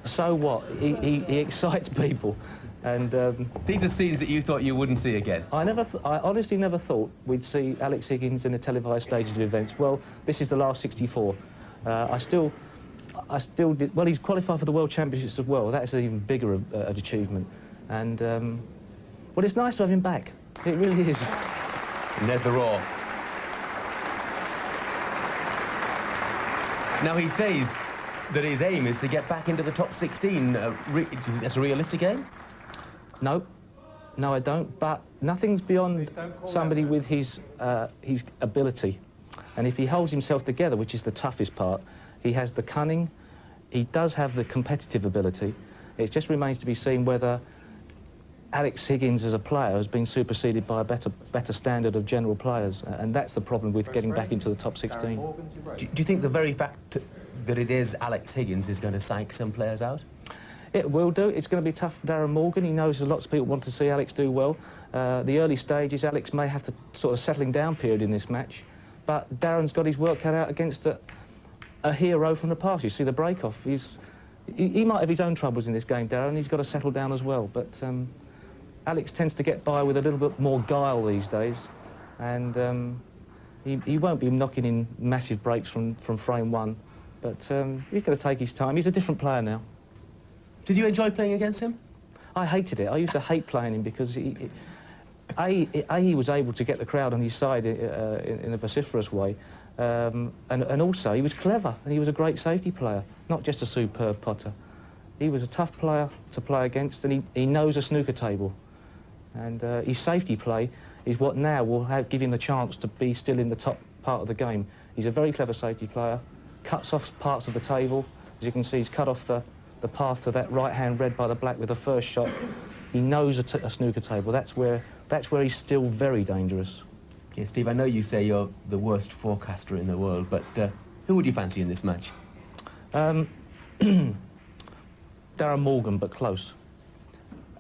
So what? He excites people. And these are scenes that you thought you wouldn't see again. I honestly never thought we'd see Alex Higgins in the televised stages of events. Well, this is the last 64. I still did. Well, he's qualified for the World Championships as well. That's an even bigger achievement. And well, it's nice to have him back. It really is. And there's the roar. Now he says that his aim is to get back into the top 16. Do you think that's a realistic aim? No, I don't. But nothing's beyond somebody with his ability. And if he holds himself together, which is the toughest part, he has the cunning, he does have the competitive ability. It just remains to be seen whether Alex Higgins as a player has been superseded by a better standard of general players. And that's the problem with getting back into the top 16. Do you think the very fact that it is Alex Higgins is going to psych some players out? It will do. It's going to be tough for Darren Morgan. He knows lots of people want to see Alex do well. The early stages, Alex may have to sort of settling down period in this match, but Darren's got his work cut out against a hero from the past. You see the break-off. He might have his own troubles in this game, Darren. He's got to settle down as well. But Alex tends to get by with a little bit more guile these days, and he won't be knocking in massive breaks from frame one. But he's going to take his time. He's a different player now. Did you enjoy playing against him? I hated it. I used to hate playing him because he was able to get the crowd on his side in a vociferous way, and also he was clever and he was a great safety player, not just a superb potter. He was a tough player to play against, and he knows a snooker table. And his safety play is what now will give him the chance to be still in the top part of the game. He's a very clever safety player, cuts off parts of the table. As you can see, he's cut off the path to that right hand red by the black with the first shot. He knows a snooker table. That's where he's still very dangerous. Okay, Steve, I know you say you're the worst forecaster in the world, but who would you fancy in this match? Darren Morgan, but close.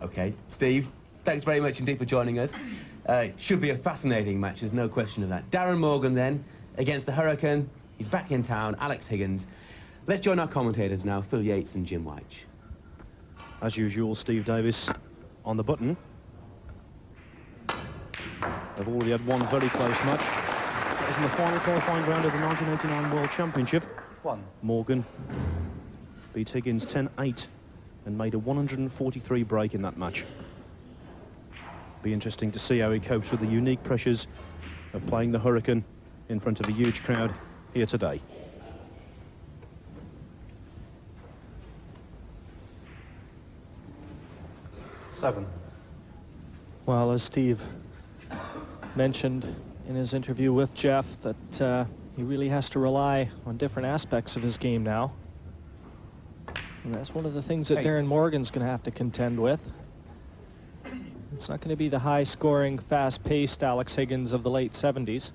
Okay, Steve, thanks very much indeed for joining us. Should be a fascinating match, there's no question of that. Darren Morgan then against the Hurricane. He's back in town, Alex Higgins. Let's join our commentators now, Phil Yates and Jim White. As usual, Steve Davis on the button. They've already had one very close match. That was in the final qualifying round of the 1989 World Championship. Morgan beat Higgins 10-8 and made a 143 break in that match. Be interesting to see how he copes with the unique pressures of playing the Hurricane in front of a huge crowd here today. Well, as Steve mentioned in his interview with Jeff, that he really has to rely on different aspects of his game now. And that's one of the things that Darren Morgan's going to have to contend with. It's not going to be the high-scoring, fast-paced Alex Higgins of the late 70s.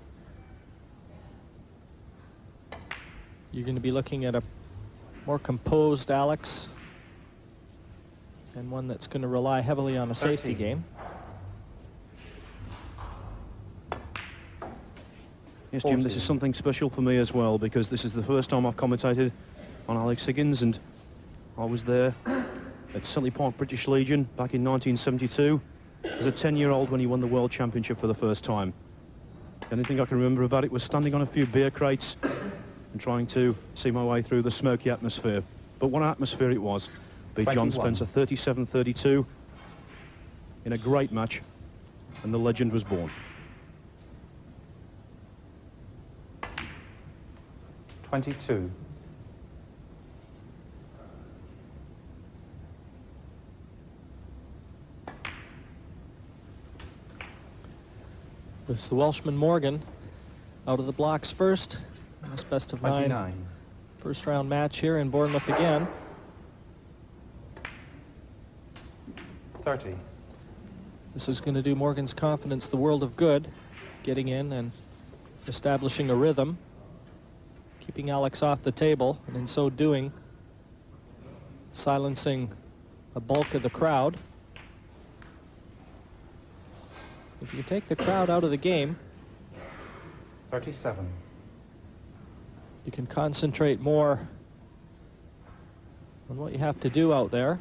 You're going to be looking at a more composed Alex, and one that's going to rely heavily on a safety game. Yes, Jim, this is something special for me as well, because this is the first time I've commentated on Alex Higgins, and I was there at Selly Park British Legion back in 1972 as a 10-year-old when he won the World Championship for the first time. The only thing I can remember about it was standing on a few beer crates and trying to see my way through the smoky atmosphere. But what an atmosphere it was. Beat John Spencer 37-32 in a great match, and the legend was born. 22. It's the Welshman Morgan out of the blocks first. This best of 9 first round match here in Bournemouth again. 30. This is going to do Morgan's confidence the world of good, getting in and establishing a rhythm, keeping Alex off the table, and in so doing, silencing a bulk of the crowd. If you take the crowd out of the game, 37. you can concentrate more on what you have to do out there.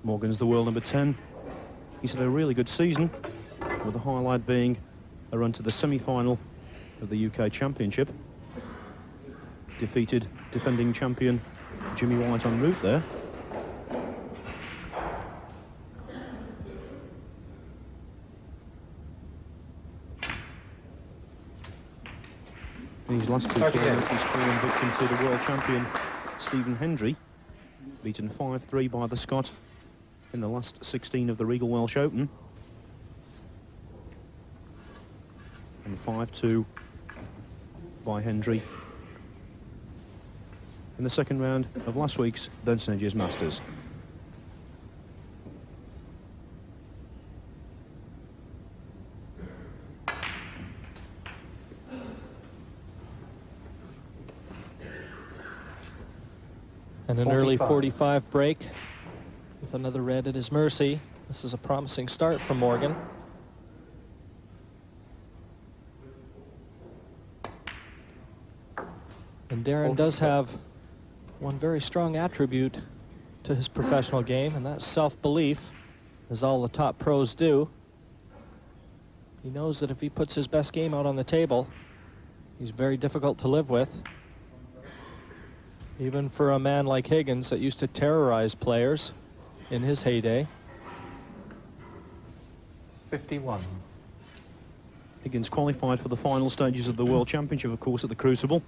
Morgan's the world number 10. He's had a really good season, with the highlight being a run to the semi-final of the UK Championship. Defeated defending champion Jimmy White en route there. In his last two tournaments, he's fallen victim to the world champion Stephen Hendry, beaten 5-3 by the Scot in the last 16 of the Regal Welsh Open, and 5-2 by Hendry in the second round of last week's St Edge's Masters. And an early 45 break with another red at his mercy. This is a promising start for Morgan. And Darren does have one very strong attribute to his professional game, and that's self-belief, as all the top pros do. He knows that if he puts his best game out on the table, he's very difficult to live with. Even for a man like Higgins that used to terrorize players in his heyday. 51. Higgins qualified for the final stages of the World Championship, of course, at the Crucible.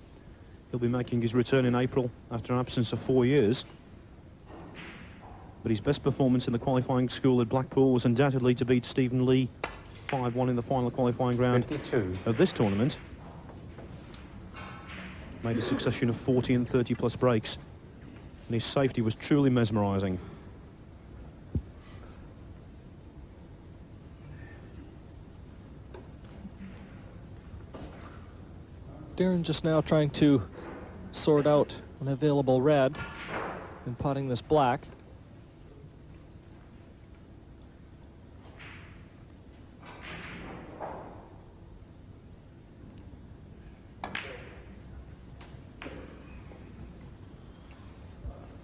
He'll be making his return in April after an absence of 4 years. But his best performance in the qualifying school at Blackpool was undoubtedly to beat Stephen Lee 5-1 in the final qualifying round 52. of this tournament. Made a succession of 40 and 30 plus breaks, and his safety was truly mesmerizing. Darren just now trying to sort out an available red and potting this black.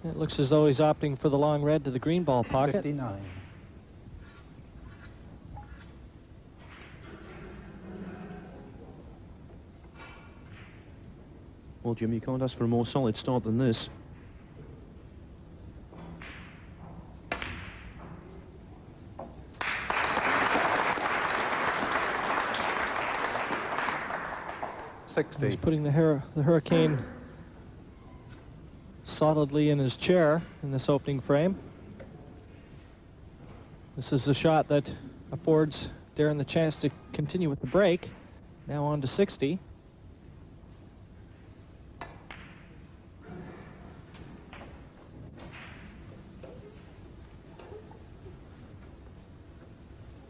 It looks as though he's opting for the long red to the green ball pocket. 59. Well, Jim, you can't ask for a more solid start than this. He's putting the Hurricane solidly in his chair in this opening frame. This is the shot that affords Darren the chance to continue with the break. Now on to 60.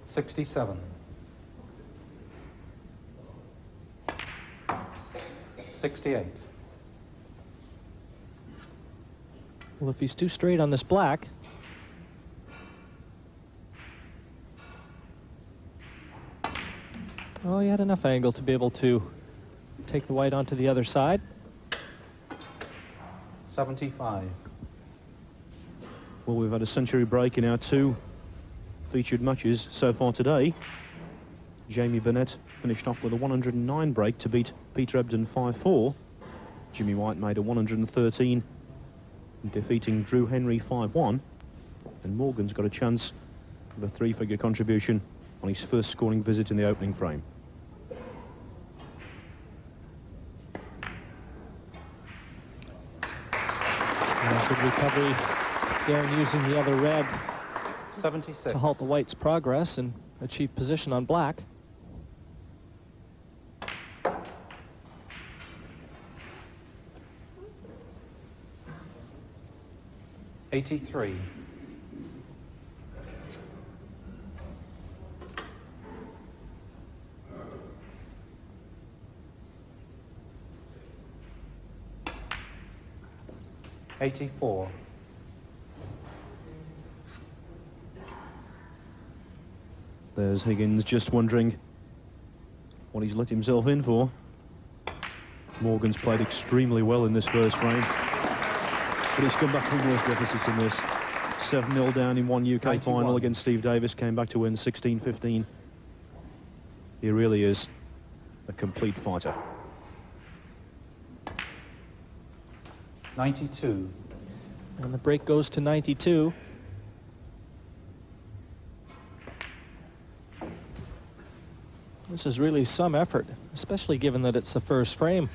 $67. 68. Well, if he's too straight on this black, oh, he had enough angle to be able to take the white onto the other side. 75. Well, we've had a century break in our two featured matches so far today. Jamie Burnett finished off with a 109 break to beat Peter Ebden 5-4. Jimmy White made a 113, defeating Drew Henry 5-1. And Morgan's got a chance of a three-figure contribution on his first scoring visit in the opening frame. Good recovery. Darren using the other red 76. to halt the white's progress and achieve position on black. $83. 84. There's Higgins just wondering what he's let himself in for. Morgan's played extremely well in this first frame, but he's come back from worse deficits in this. 7-0 down in one UK 91. final against Steve Davis, came back to win 16-15. He really is a complete fighter. 92. And the break goes to 92. This is really some effort, especially given that it's the first frame.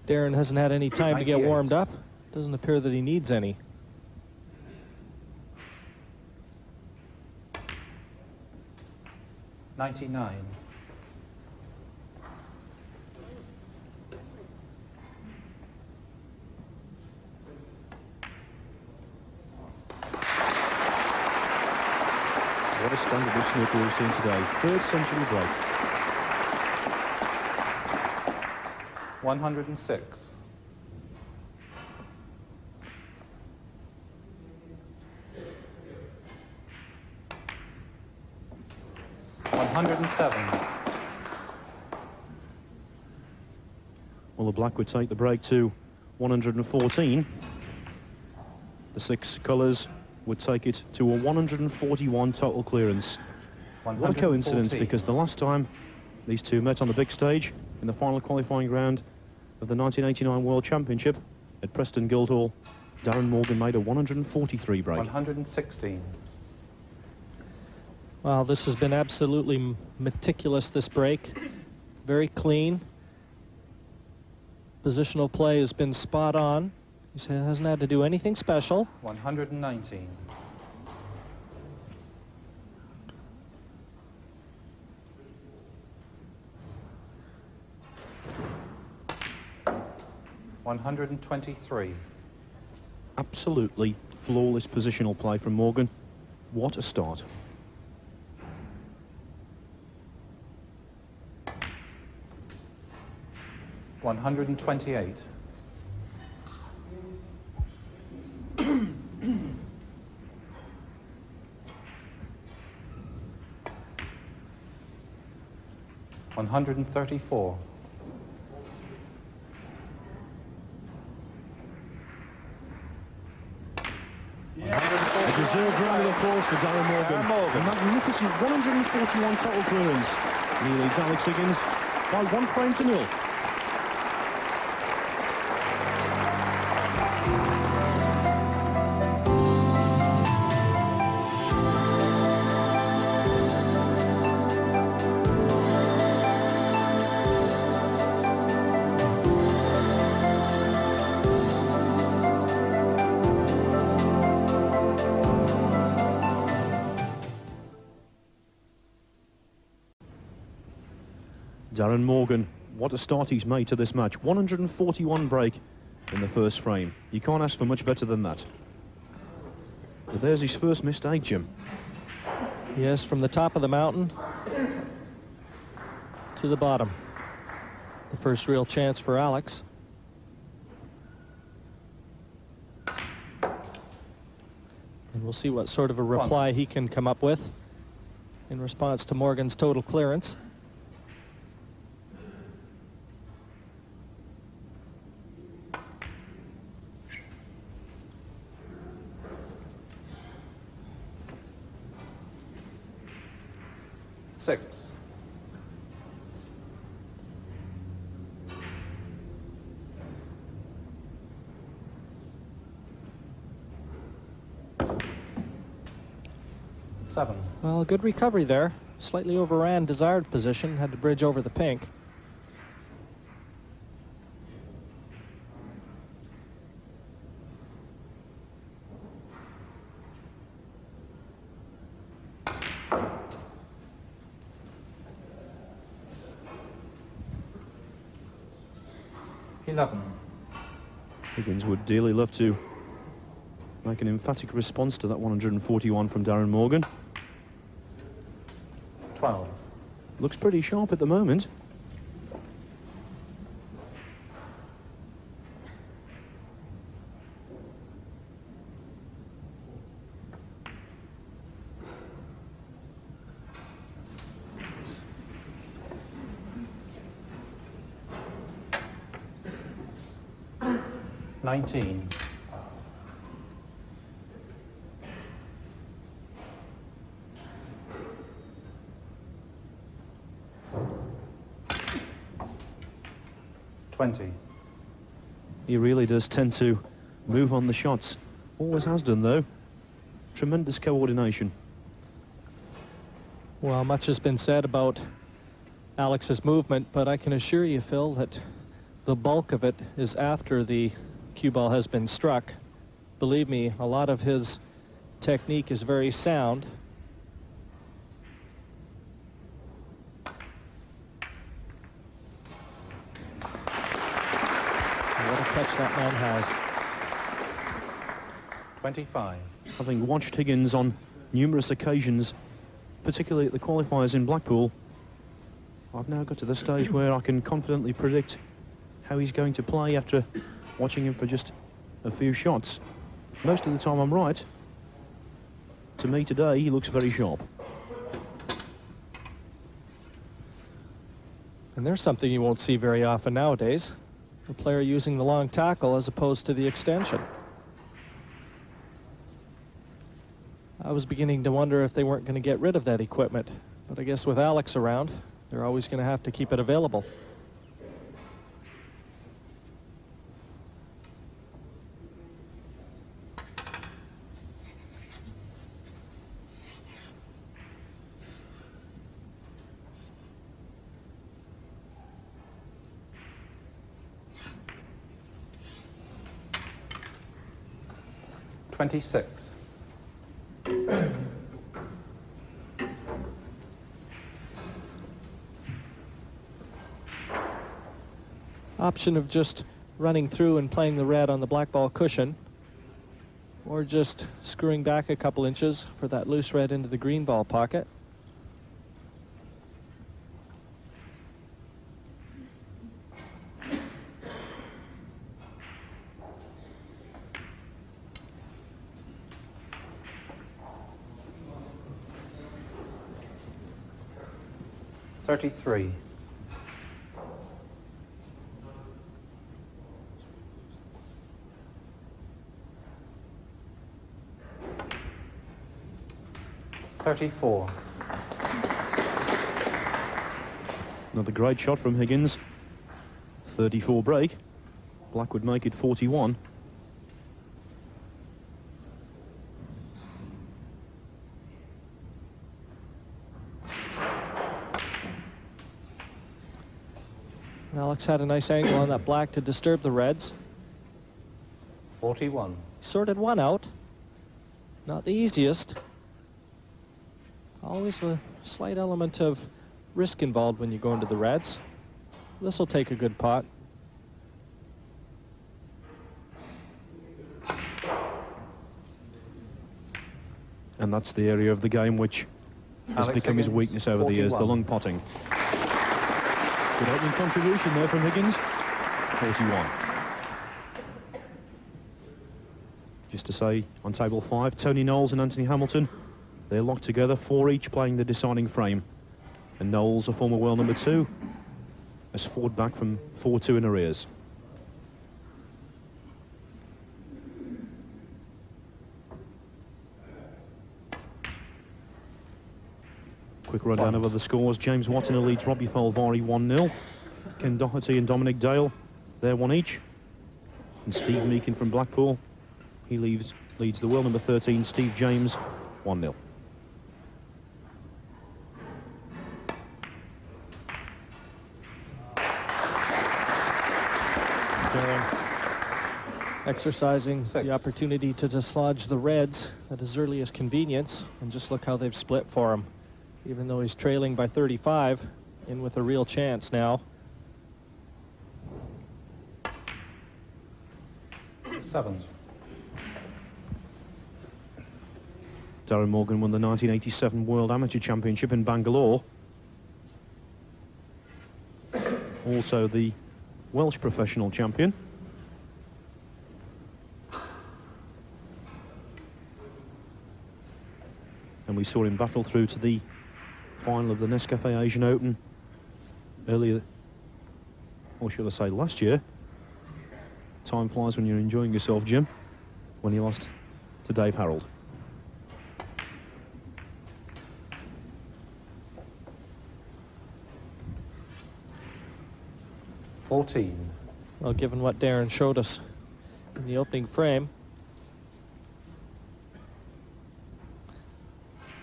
Darren hasn't had any time to get 98. warmed up. Doesn't appear that he needs any. $99. What a standard of snooker we've seen today. Third century break. 106. 107. Well, the black would take the break to 114. The 6 colours would take it to a 141 total clearance. What a coincidence, because the last time these two met on the big stage in the final qualifying round of the 1989 World Championship at Preston Guildhall, Darren Morgan made a 143 break. 116. Well, this has been absolutely meticulous, this break. Very clean. Positional play has been spot on. He hasn't had to do anything special. 119. 123. Absolutely flawless positional play from Morgan. What a start. $128. 134. 140. A deserved round of applause for Darren Morgan. A magnificent 141 total clearance. And he leads Alex Higgins by 1 frame to 0. Darren Morgan, what a start he's made to this match. 141 break in the first frame. You can't ask for much better than that. But there's his first mistake, Jim. Yes, from the top of the mountain to the bottom. The first real chance for Alex. And we'll see what sort of a reply he can come up with in response to Morgan's total clearance. Six. Seven. Well, a good recovery there. Slightly overran desired position, had to bridge over the pink. Higgins would dearly love to make an emphatic response to that 141 from Darren Morgan. 12. Looks pretty sharp at the moment. 19. 20. He really does tend to move on the shots. Always has done, though. Tremendous coordination. Well, much has been said about Alex's movement, but I can assure you, Phil, that the bulk of it is after the cue ball has been struck. Believe me, a lot of his technique is very sound. What a catch that man has. 25. Having watched Higgins on numerous occasions, particularly at the qualifiers in Blackpool, I've now got to the stage where I can confidently predict how he's going to play after watching him for just a few shots. Most of the time I'm right. To me today, he looks very sharp. And there's something you won't see very often nowadays. The player using the long tackle as opposed to the extension. I was beginning to wonder if they weren't going to get rid of that equipment, but I guess with Alex around, they're always going to have to keep it available. $26. Option of just running through and playing the red on the black ball cushion, or just screwing back a couple inches for that loose red into the green ball pocket. $33. $34. Another great shot from Higgins. 34 break. Black would make it 41. Alex had a nice angle on that black to disturb the reds. 41. Sorted one out. Not the easiest. Always a slight element of risk involved when you go into the reds. This will take a good pot. And that's the area of the game which has Alex become his Higgins, weakness over the years, the 41. long potting. Good opening contribution there from Higgins. 41. Just to say, on table 5, Tony Knowles and Anthony Hamilton, they're locked together, 4 each playing the deciding frame. And Knowles, a former world number 2, has fought back from 4-2 in arrears. Quick rundown of other scores. James Watson leads Robbie Falvari 1-0. Ken Doherty and Dominic Dale, they're 1 each. And Steve Meakin from Blackpool, he leads the world number 13, Steve James, 1-0. Exercising Six. the opportunity to dislodge the reds at his earliest convenience, and just look how they've split for him. Even though he's trailing by 35, in with a real chance now. 7. Darren Morgan won the 1987 World Amateur Championship in Bangalore. Also the Welsh professional champion. And we saw him battle through to the final of the Nescafe Asian Open earlier, or should I say last year. Time flies when you're enjoying yourself, Jim, when he lost to Dave Harold. Well, given what Darren showed us in the opening frame,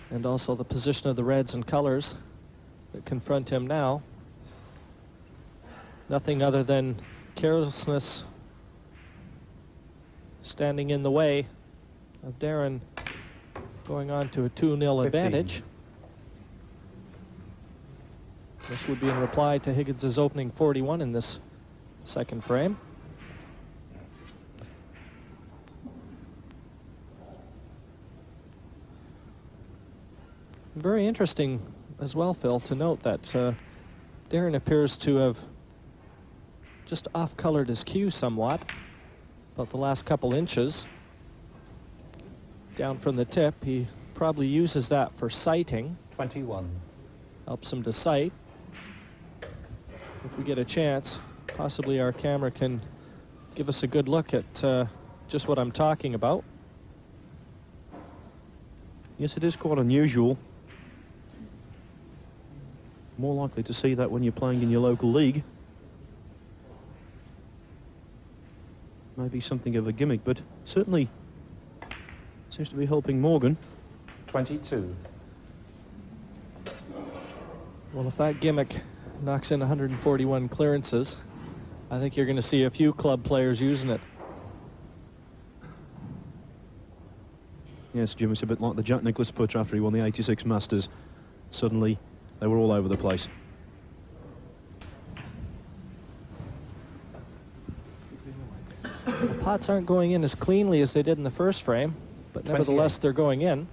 and also the position of the reds and colors that confront him now, nothing other than carelessness standing in the way of Darren going on to a 2-0 advantage. This would be in reply to Higgins' opening 41 in this second frame. Very interesting as well, Phil, to note that Darren appears to have just off-colored his cue somewhat, about the last couple inches down from the tip. He probably uses that for sighting. 21. Helps him to sight. If we get a chance, possibly our camera can give us a good look at just what I'm talking about. Yes, it is quite unusual. More likely to see that when you're playing in your local league. Maybe something of a gimmick, but certainly seems to be helping Morgan. 22. Well, if that gimmick knocks in 141 clearances, I think you're going to see a few club players using it. Yes, Jim, it's a bit like the Jack Nicklaus putt after he won the 86 Masters. Suddenly, they were all over the place. The pots aren't going in as cleanly as they did in the first frame, but nevertheless, they're going in.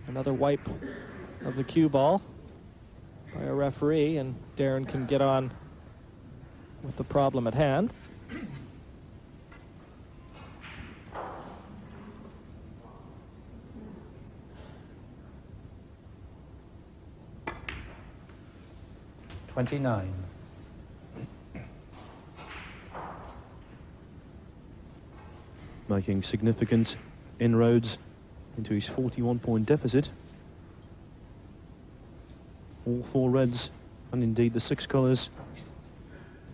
Another wipe of the cue ball by a referee, and Darren can get on with the problem at hand. $29. Making significant inroads into his 41-point deficit. All four reds, and indeed the six colours,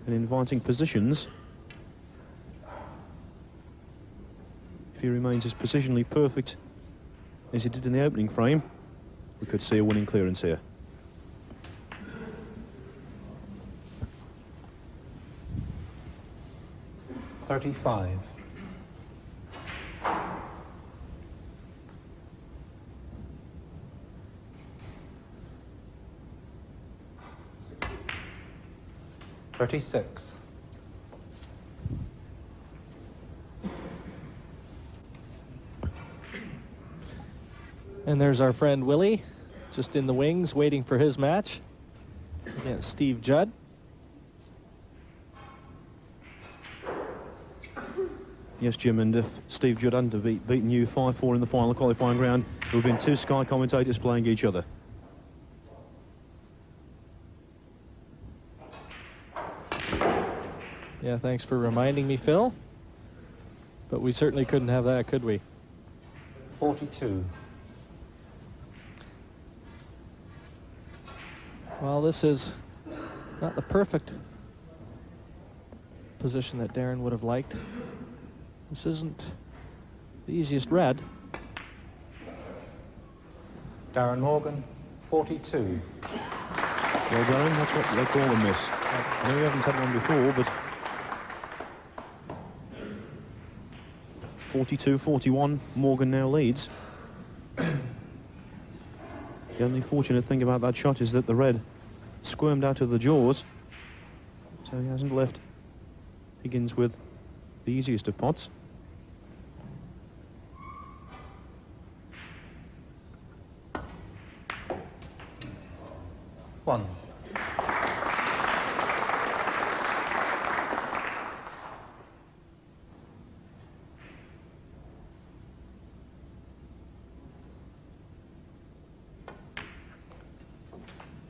in inviting positions. If he remains as positionally perfect as he did in the opening frame, we could see a winning clearance here. $35. $36. And there's our friend Willie, just in the wings, waiting for his match against Steve Judd. Yes, Jim, and if Steve Judd hadn't have beaten you 5-4 in the final qualifying round, there would have been two Sky commentators playing each other. Yeah, thanks for reminding me, Phil. But we certainly couldn't have that, could we? 42. Well, this is not the perfect position that Darren would have liked. This isn't the easiest red. Darren Morgan, 42. Well, Darren, that's what they call a miss. I know we haven't had one before, but 42-41, Morgan now leads. The only fortunate thing about that shot is that the red squirmed out of the jaws, so he hasn't left Higgins with the easiest of pots. One.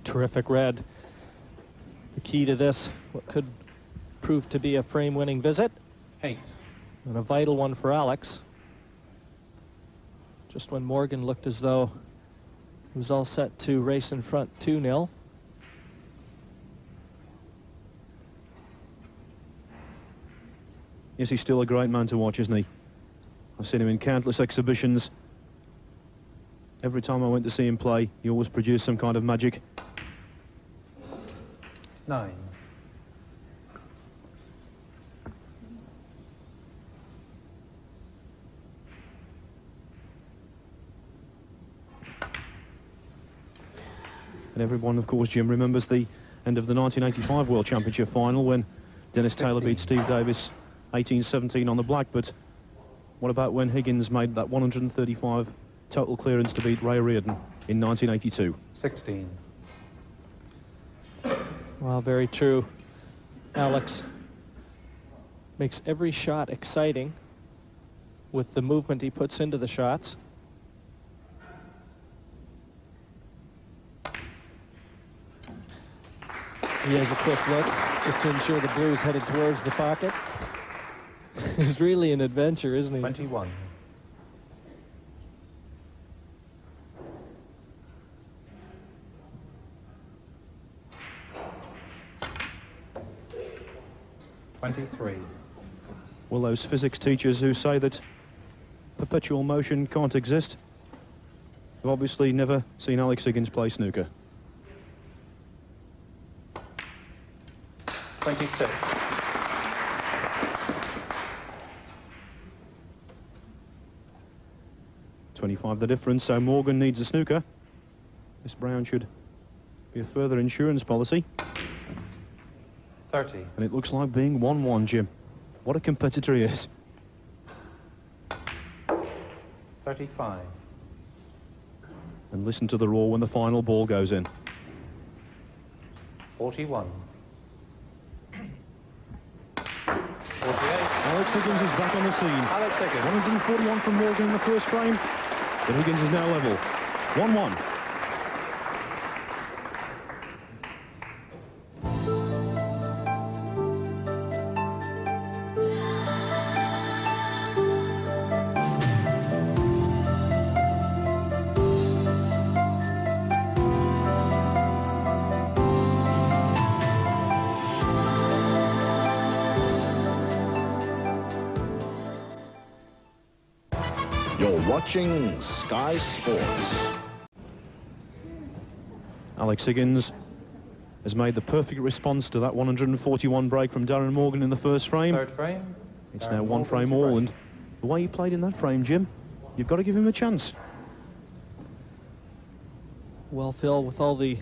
Terrific red. The key to this, what could proved to be a frame-winning visit. 8. And a vital one for Alex. Just when Morgan looked as though he was all set to race in front 2-0. Yes, he's still a great man to watch, isn't he? I've seen him in countless exhibitions. Every time I went to see him play, he always produced some kind of magic. 9. And everyone, of course, Jim, remembers the end of the 1985 World Championship final when Dennis Taylor beat Steve Davis 18-17 on the black. But what about when Higgins made that 135 total clearance to beat Ray Reardon in 1982? 16. Well, very true. Alex makes every shot exciting with the movement he puts into the shots. He has a quick look just to ensure the blue is headed towards the pocket. It's really an adventure, isn't he? 21. Well, those physics teachers who say that perpetual motion can't exist have obviously never seen Alex Higgins play snooker. 26. .25 the difference, so Morgan needs a snooker. This brown should be a further insurance policy. 30. And it looks like being 1-1, Jim. What a competitor he is. 35. And listen to the roar when the final ball goes in. 41. 48. Alex Higgins is back on the scene. Alex Higgins. 141 from Morgan in the first frame. But Higgins is now level. 1-1. You're watching Sky Sports. Alex Higgins has made the perfect response to that 141 break from Darren Morgan in the first frame. Third frame. It's Darren now one Morgan frame to all, break. and the way he played in that frame, Jim, you've got to give him a chance. Well, Phil, with all the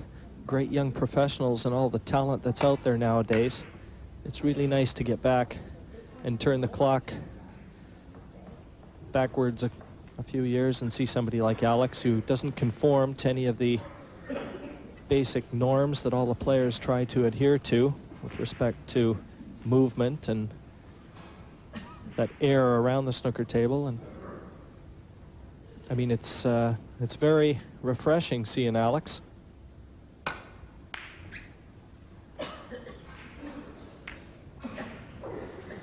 great young professionals and all the talent that's out there nowadays, it's really nice to get back and turn the clock backwards a few years and see somebody like Alex who doesn't conform to any of the basic norms that all the players try to adhere to with respect to movement and that air around the snooker table. And I mean, it's very refreshing seeing Alex.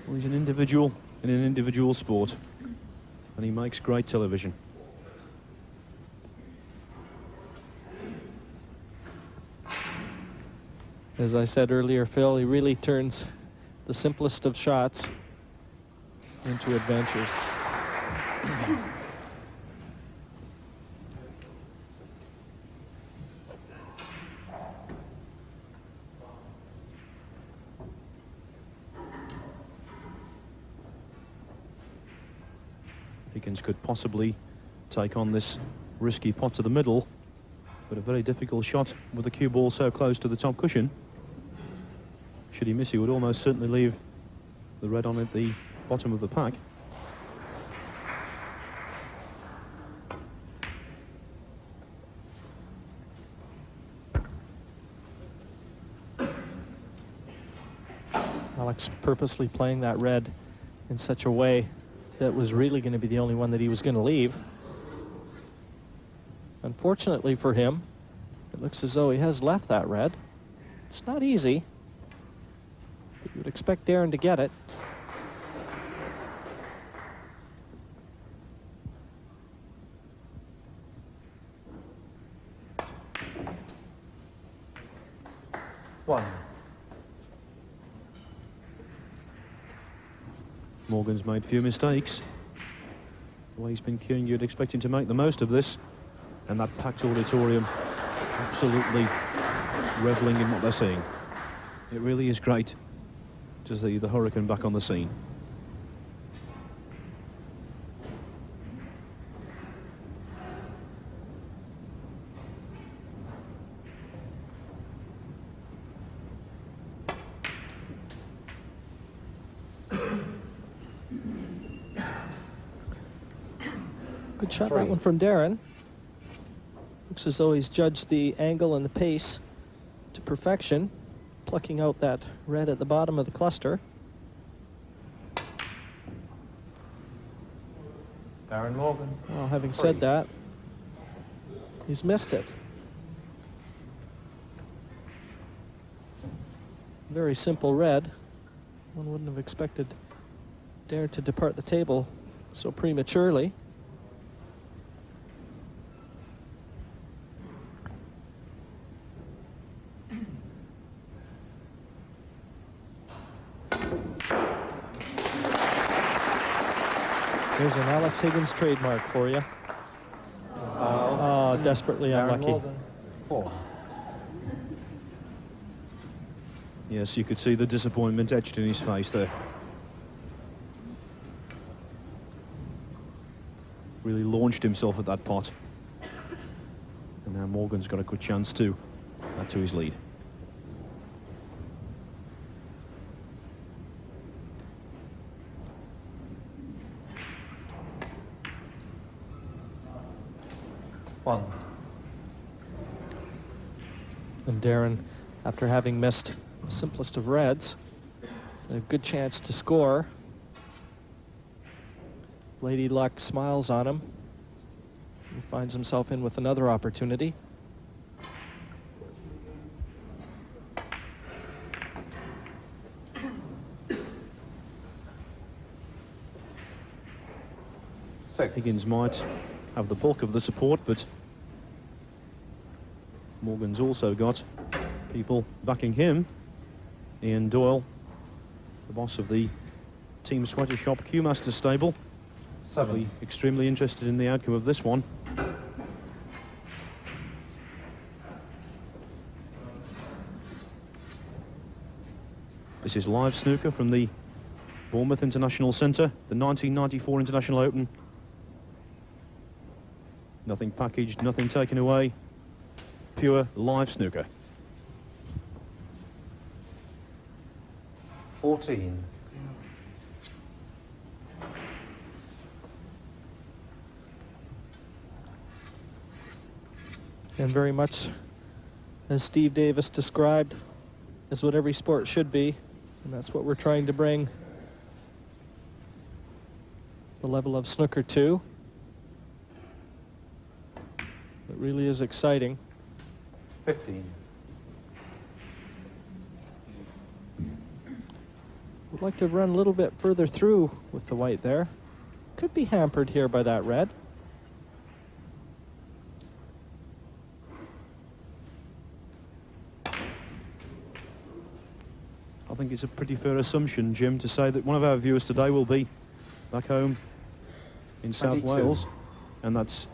Well, he's an individual in an individual sport, and he makes great television. As I said earlier, Phil, he really turns the simplest of shots into adventures. Higgins could possibly take on this risky pot to the middle, but a very difficult shot with the cue ball so close to the top cushion. Should he miss, he would almost certainly leave the red on at the bottom of the pack. Alex purposely playing that red in such a way that was really going to be the only one that he was going to leave. Unfortunately for him, it looks as though he has left that red. It's not easy, but You would expect Darren to get it. One. Morgan's made few mistakes. The way he's been cueing, you'd expect him to make the most of this. And that packed auditorium absolutely reveling in what they're seeing. It really is great to see the Hurricane back on the scene. Good shot, that one from Darren. Looks as though he's judged the angle and the pace to perfection, plucking out that red at the bottom of the cluster. Darren Morgan. Well, having said that, he's missed it. Very simple red. One wouldn't have expected Darren to depart the table so prematurely. There's an Alex Higgins trademark for you. Oh, desperately Darren unlucky. Morgan. 4. Yes, you could see the disappointment etched in his face there. Really launched himself at that pot. And now Morgan's got a good chance to add to his lead. One. And Darren, after having missed the simplest of reds, a good chance to score. Lady Luck smiles on him. He finds himself in with another opportunity. Higgins might have the bulk of the support, but Morgan's also got people backing him. Ian Doyle, the boss of the Team Sweater Shop Q-Master stable, 7. be extremely interested in the outcome of this one. This is live snooker from the Bournemouth International Centre, the 1994 International Open. Nothing packaged, nothing taken away. Pure live snooker. 14. And very much as Steve Davis described, is what every sport should be. And that's what we're trying to bring the level of snooker to. It really is exciting. 15. Would like to run a little bit further through with the white there. Could be hampered here by that red. I think it's a pretty fair assumption, Jim, to say that one of our viewers today will be back home in South 22. Wales, and that's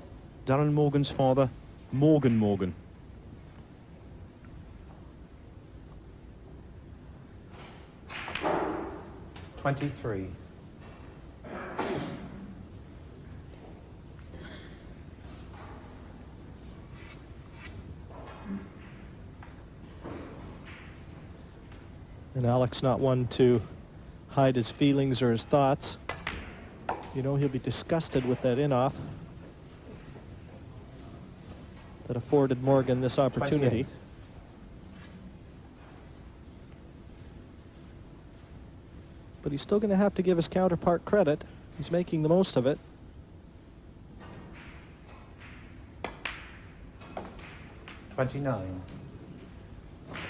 Darren Morgan's father, Morgan Morgan. $23. And Alex, not one to hide his feelings or his thoughts. You know, he'll be disgusted with that in-off that afforded Morgan this opportunity. 28. But he's still going to have to give his counterpart credit. He's making the most of it. $29.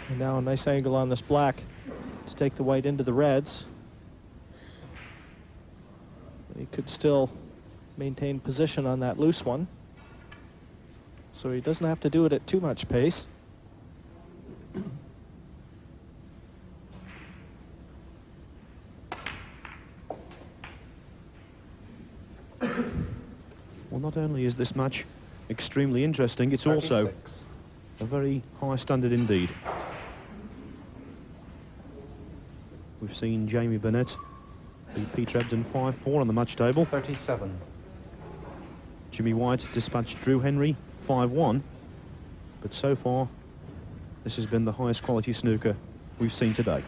And now a nice angle on this black to take the white into the reds. He could still maintain position on that loose one. So he doesn't have to do it at too much pace. Well, not only is this match extremely interesting, it's also 36. a very high standard indeed. We've seen Jamie Burnett beat Peter Ebdon 5-4 on the match table. 37. Jimmy White dispatched Drew Henry 5-1. But so far, this has been the highest quality snooker we've seen today.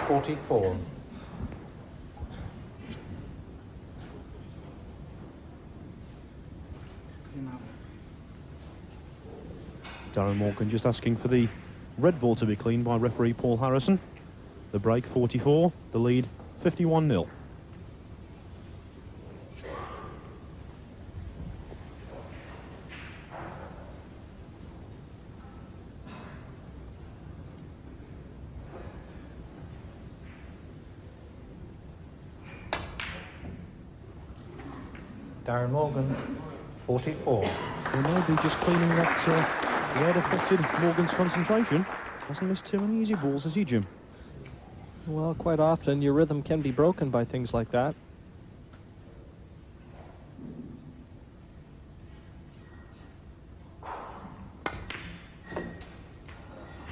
$44. Darren Morgan just asking for the red ball to be cleaned by referee Paul Harrison. The break 44, the lead 51-0. Darren Morgan, 44. Well, maybe just cleaning that red affected Morgan's concentration. Hasn't missed too many easy balls, has he, Jim? Well, quite often your rhythm can be broken by things like that.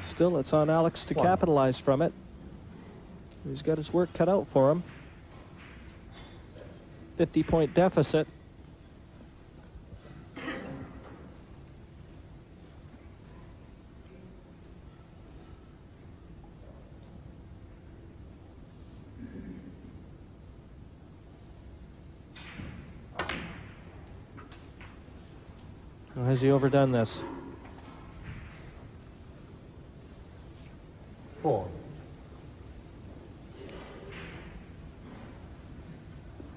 Still, it's on Alex to capitalize from it. He's got his work cut out for him. 50-point deficit. Or has he overdone this? 4.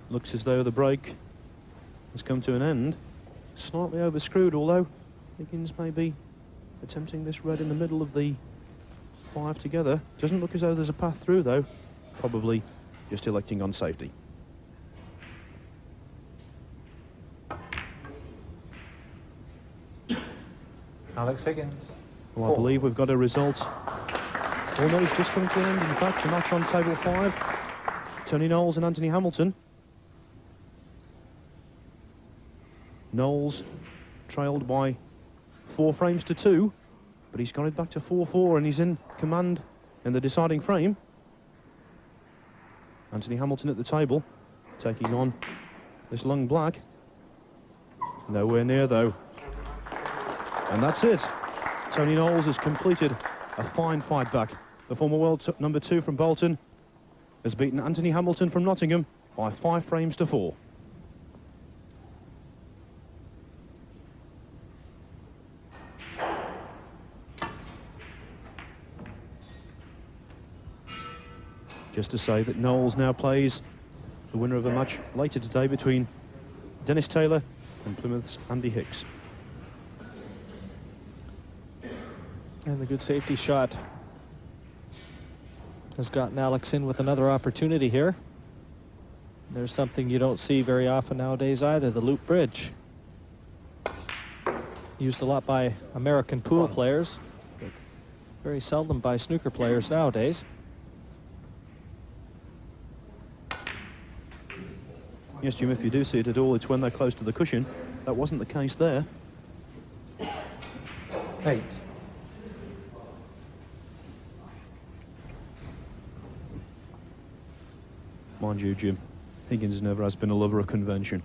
Looks as though the break has come to an end. Slightly overscrewed, although Higgins may be attempting this red in the middle of the 5 together. Doesn't look as though there's a path through, though. Probably just electing on safety. Alex Higgins. Well, I 4. believe we've got a result. Well, no, it's just coming to an end. In fact, the match on table 5. Tony Knowles and Anthony Hamilton. Knowles trailed by 4 frames to 2, but he's got it back to 4-4 and he's in command in the deciding frame. Anthony Hamilton at the table, taking on this Lung Black. Nowhere near, though. And that's it. Tony Knowles has completed a fine fight back. The former world number 2 from Bolton has beaten Anthony Hamilton from Nottingham by 5 frames to 4. Just to say that Knowles now plays the winner of a match later today between Dennis Taylor and Plymouth's Andy Hicks. And the good safety shot has gotten Alex in with another opportunity here. There's something you don't see very often nowadays either, the loop bridge. Used a lot by American pool players, but very seldom by snooker players nowadays. Yes, Jim, if you do see it at all, it's when they're close to the cushion. That wasn't the case there. 8. Mind you, Jim, Higgins never has been a lover of convention.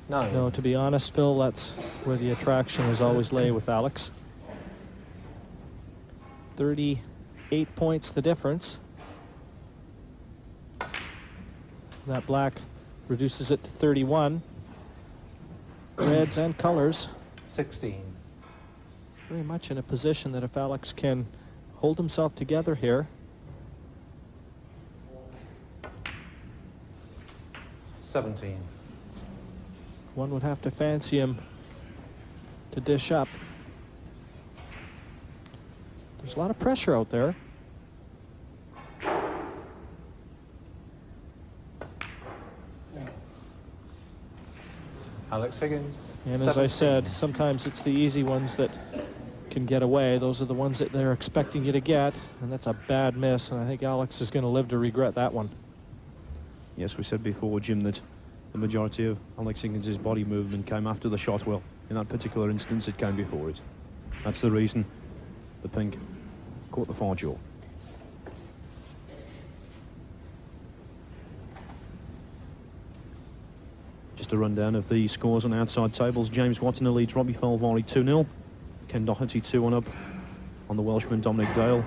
No, to be honest, Phil, that's where the attraction is always lay with Alex. 38 points the difference. That black reduces it to 31. Reds and colors. 16. very much in a position that if Alex can hold himself together here, 17. one would have to fancy him to dish up. There's a lot of pressure out there. Alex Higgins. And as 17. I said, sometimes it's the easy ones that can get away. Those are the ones that they're expecting you to get, and that's a bad miss, and I think Alex is going to live to regret that one. Yes, we said before, Jim, that the majority of Alex Higgins' body movement came after the shot. Well, in that particular instance, it came before it. That's the reason the pink caught the far jaw. Just a rundown of the scores on outside tables. James Watner leads Robbie Falvari 2-0. Ken Doherty 2-1 up on the Welshman Dominic Dale.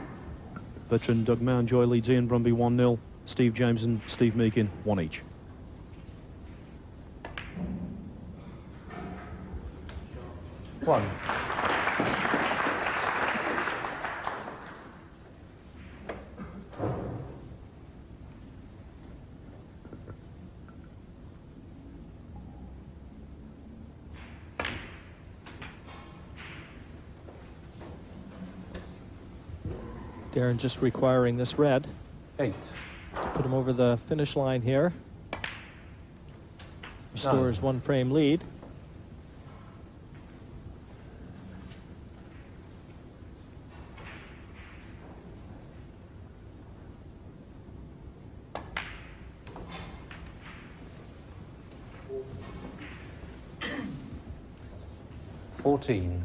Veteran Doug Mountjoy leads Ian Brumby 1-0. Steve James and Steve Meakin 1 each. One. Darren just requiring this red 8. to put him over the finish line here. Restores 1 frame lead. $14.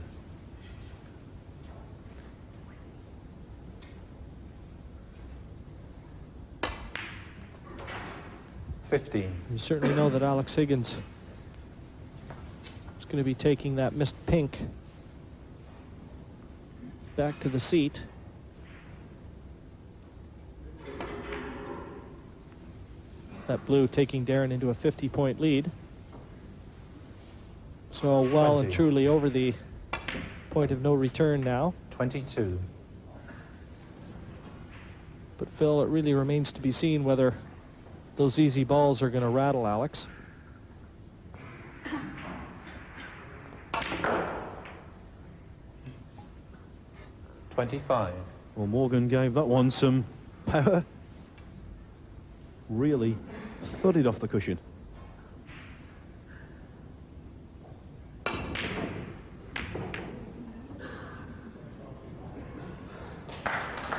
15. You certainly know that Alex Higgins is going to be taking that missed pink back to the seat. That blue taking Darren into a 50-point lead. So well 20. and truly over the point of no return now. 22. But Phil, it really remains to be seen whether those easy balls are going to rattle Alex. $25. Well, Morgan gave that one some power. Really thudded off the cushion.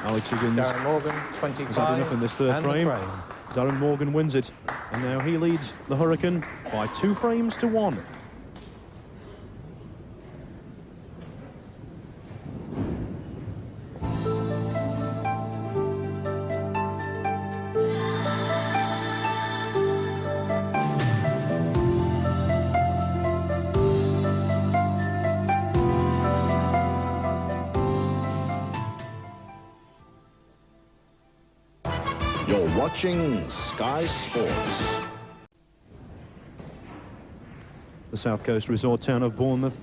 Alex Higgins Darren Morgan, has 25. had enough in this third and the frame. Darren Morgan wins it, and now he leads the Hurricane by 2 frames to 1. You're watching Sky Sports. The South Coast resort town of Bournemouth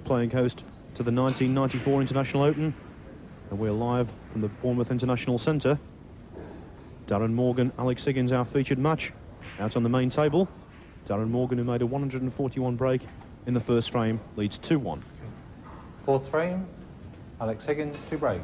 playing host to the 1994 International Open, and we're live from the Bournemouth International Centre. Darren Morgan, Alex Higgins, our featured match out on the main table. Darren Morgan, who made a 141 break in the first frame, leads 2-1. Fourth frame, Alex Higgins to break.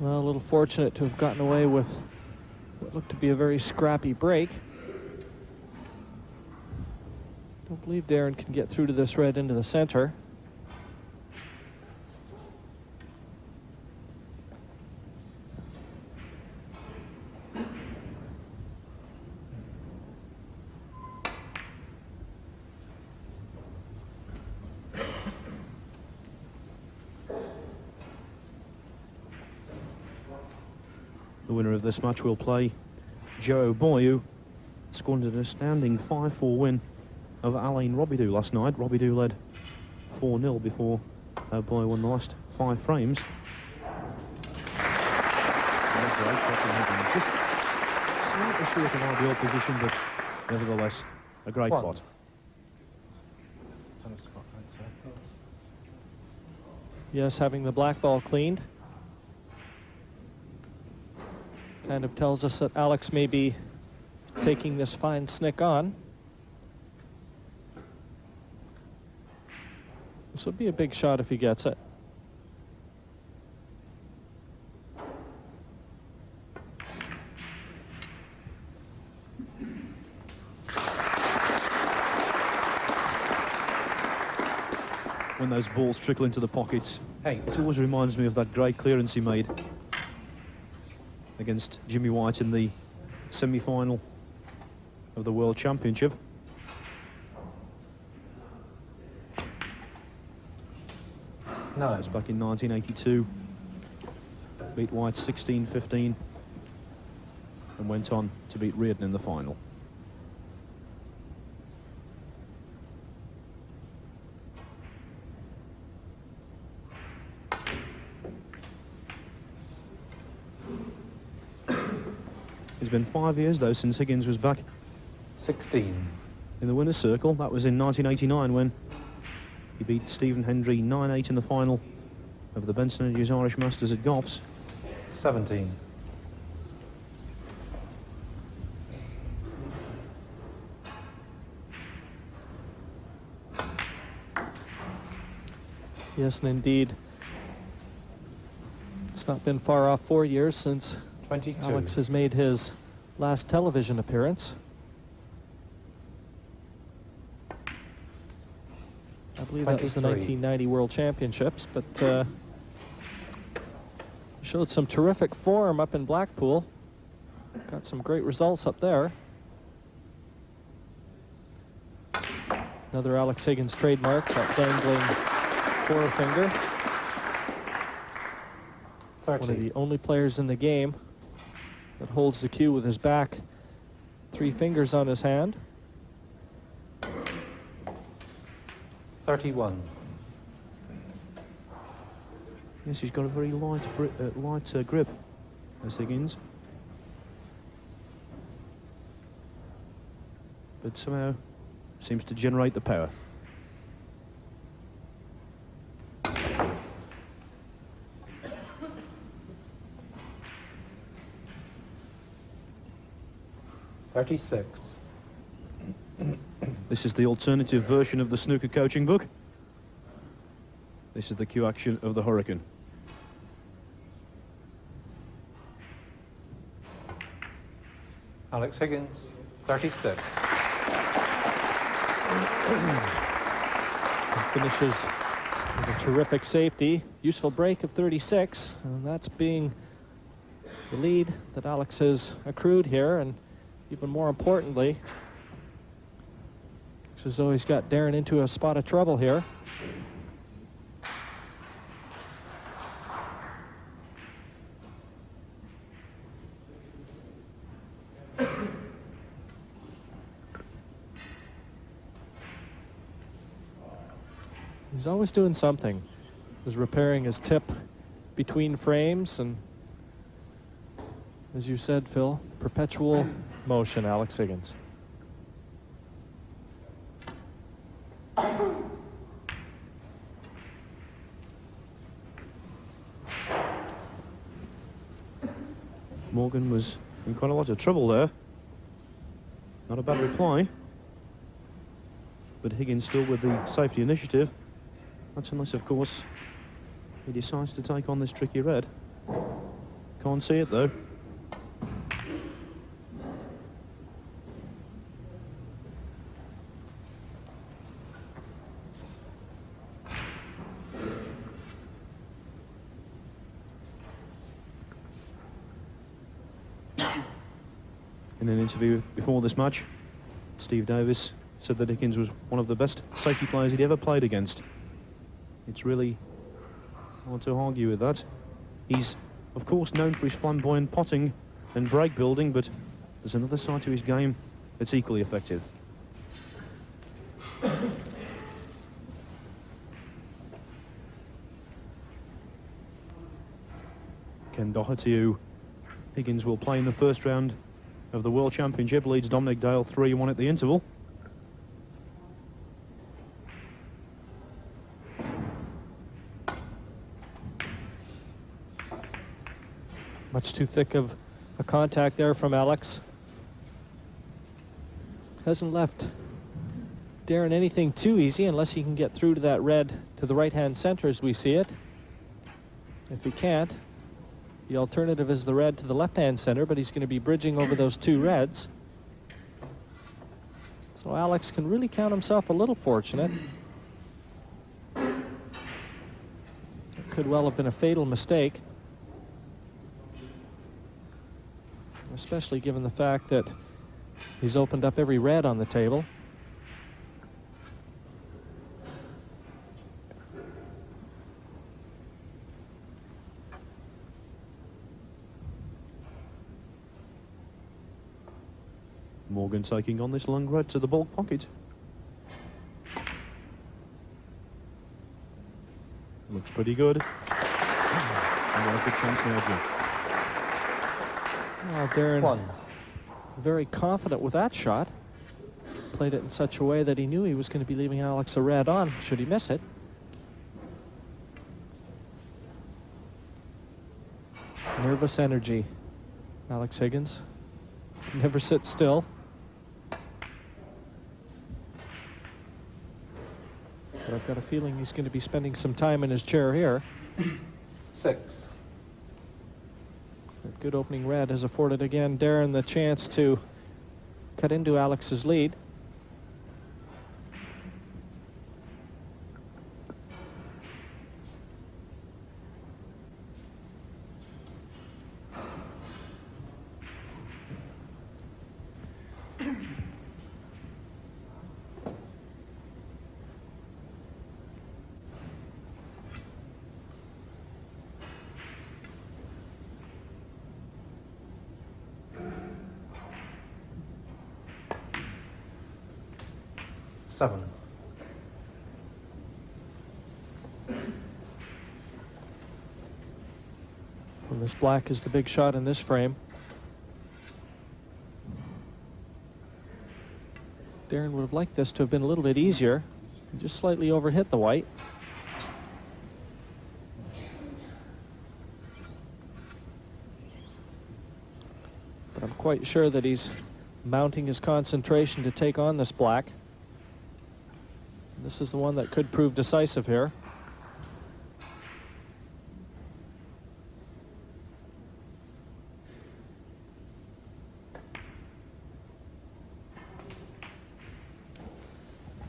Well, a little fortunate to have gotten away with what looked to be a very scrappy break. Don't believe Darren can get through to this red into the center. The winner of this match will play Joe Boyu, scored an astounding 5-4 win of Alain Robidoux last night. Robidoux led 4-0 before Boy won the last 5 frames. Just slightly short of ideal position, but nevertheless, a great pot. Yes, having the black ball cleaned kind of tells us that Alex may be taking this fine snick on. This would be a big shot if he gets it. When those balls trickle into the pockets, Hey. it always reminds me of that great clearance he made against Jimmy White in the semi-final of the World Championship. No. That was back in 1982. Beat White 16-15 and went on to beat Reardon in the final. It's been 5 years, though, since Higgins was back 16. in the winner's circle. That was in 1989 when he beat Stephen Hendry 9-8 in the final of the Benson & Hughes Irish Masters at Goffs. 17. Yes, and indeed, it's not been far off 4 years since 22. Alex has made his last television appearance. I believe that was the 23. 1990 World Championships, but showed some terrific form up in Blackpool. Got some great results up there. Another Alex Higgins trademark, that dangling forefinger. 30. One of the only players in the game that holds the cue with his back 3 fingers on his hand. 31. Yes, he's got a very light grip, as Higgins. But somehow seems to generate the power. $36. This is the alternative version of the snooker coaching book. This is the cue action of the Hurricane. Alex Higgins, 36. Finishes with a terrific safety. Useful break of 36, and that's being the lead that Alex has accrued here, and even more importantly, Alex has always got Darren into a spot of trouble here. He's always doing something. He's repairing his tip between frames, and as you said, Phil, perpetual motion, Alex Higgins. Morgan was in quite a lot of trouble there. Not a bad reply. But Higgins still with the safety initiative. That's unless, of course, he decides to take on this tricky red. Can't see it, though. In an interview before this match, Steve Davis said that Higgins was one of the best safety players he'd ever played against. It's really hard to argue with that. He's, of course, known for his flamboyant potting and break building, but there's another side to his game that's equally effective. Ken Doherty, who Higgins will play in the first round of the World Championship, leads Dominic Dale 3-1 at the interval. Much too thick of a contact there from Alex. Hasn't left Darren anything too easy unless he can get through to that red to the right-hand center as we see it. If he can't, the alternative is the red to the left-hand center, but he's going to be bridging over those two reds. So Alex can really count himself a little fortunate. It could well have been a fatal mistake, especially given the fact that he's opened up every red on the table. Morgan taking on this long red to the baulk pocket. Looks pretty good. And what a good chance now, Jim. Well, Darren, very confident with that shot. Played it in such a way that he knew he was going to be leaving Alex a red on should he miss it. Nervous energy, Alex Higgins. Never sit still. But I've got a feeling he's going to be spending some time in his chair here. 6. That good opening red has afforded again Darren the chance to cut into Alex's lead. And this black is the big shot in this frame. Darren would have liked this to have been a little bit easier. He just slightly overhit the white. But I'm quite sure that he's mounting his concentration to take on this black. This is the one that could prove decisive here.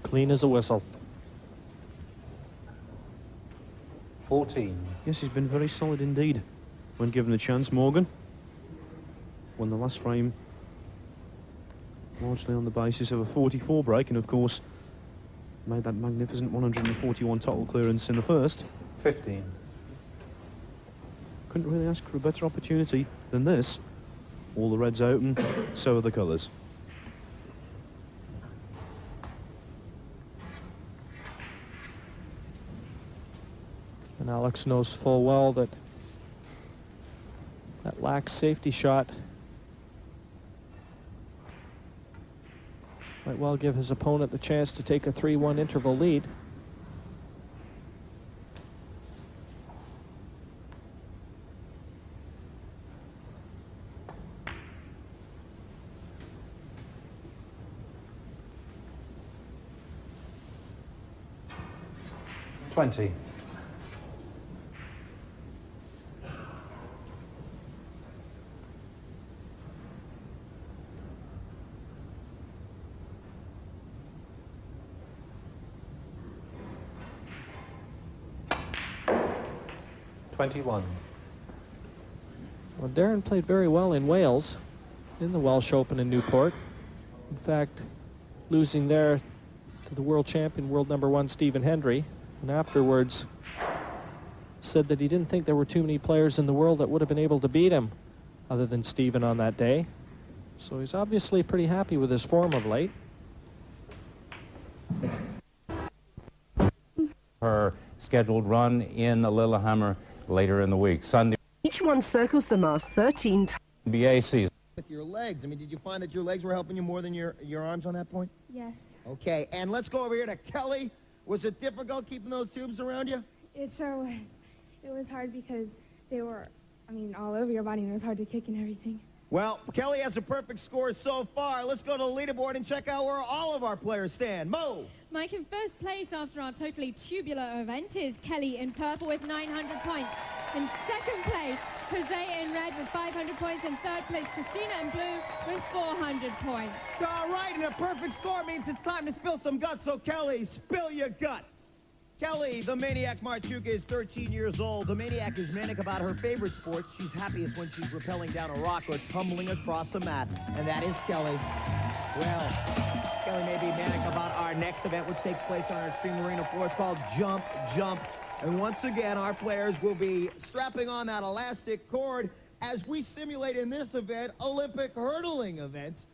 Clean as a whistle. 14. Yes, he's been very solid indeed when given the chance, Morgan. Won the last frame largely on the basis of a 44 break, and of course made that magnificent 141 total clearance in the first. 15. Couldn't really ask for a better opportunity than this. All the reds open, so are the colours. And Alex knows full well that that lax safety shot might well give his opponent the chance to take a 3-1 interval lead. $20. $21. Well, Darren played very well in Wales, in the Welsh Open in Newport. In fact, losing there to the world champion, world #1 Stephen Hendry, and afterwards said that he didn't think there were too many players in the world that would have been able to beat him other than Stephen on that day. So he's obviously pretty happy with his form of late. Her scheduled run in Lillehammer later in the week. Sunday. Each one circles the mast 13 times. NBA season. With your legs, I mean, did you find that your legs were helping you more than your arms on that point? Yes. Okay, and let's go over here to Kelly. Was it difficult keeping those tubes around you? It sure was. It was hard because they were, I mean, all over your body, and it was hard to kick and everything. Well, Kelly has a perfect score so far. Let's go to the leaderboard and check out where all of our players stand. Mo! Mike, in first place after our totally tubular event is Kelly in purple with 900 points. In second place, Jose in red with 500 points. In third place, Christina in blue with 400 points. All right, and a perfect score means it's time to spill some guts. So, Kelly, spill your guts. Kelly, the Maniac Marchuka, is 13 years old. The Maniac is manic about her favorite sports. She's happiest when she's rappelling down a rock or tumbling across a mat. And that is Kelly. Well, Kelly may be manic about our next event, which takes place on our Extreme Arena floor. It's called Jump, Jump. And once again, our players will be strapping on that elastic cord as we simulate in this event Olympic hurdling events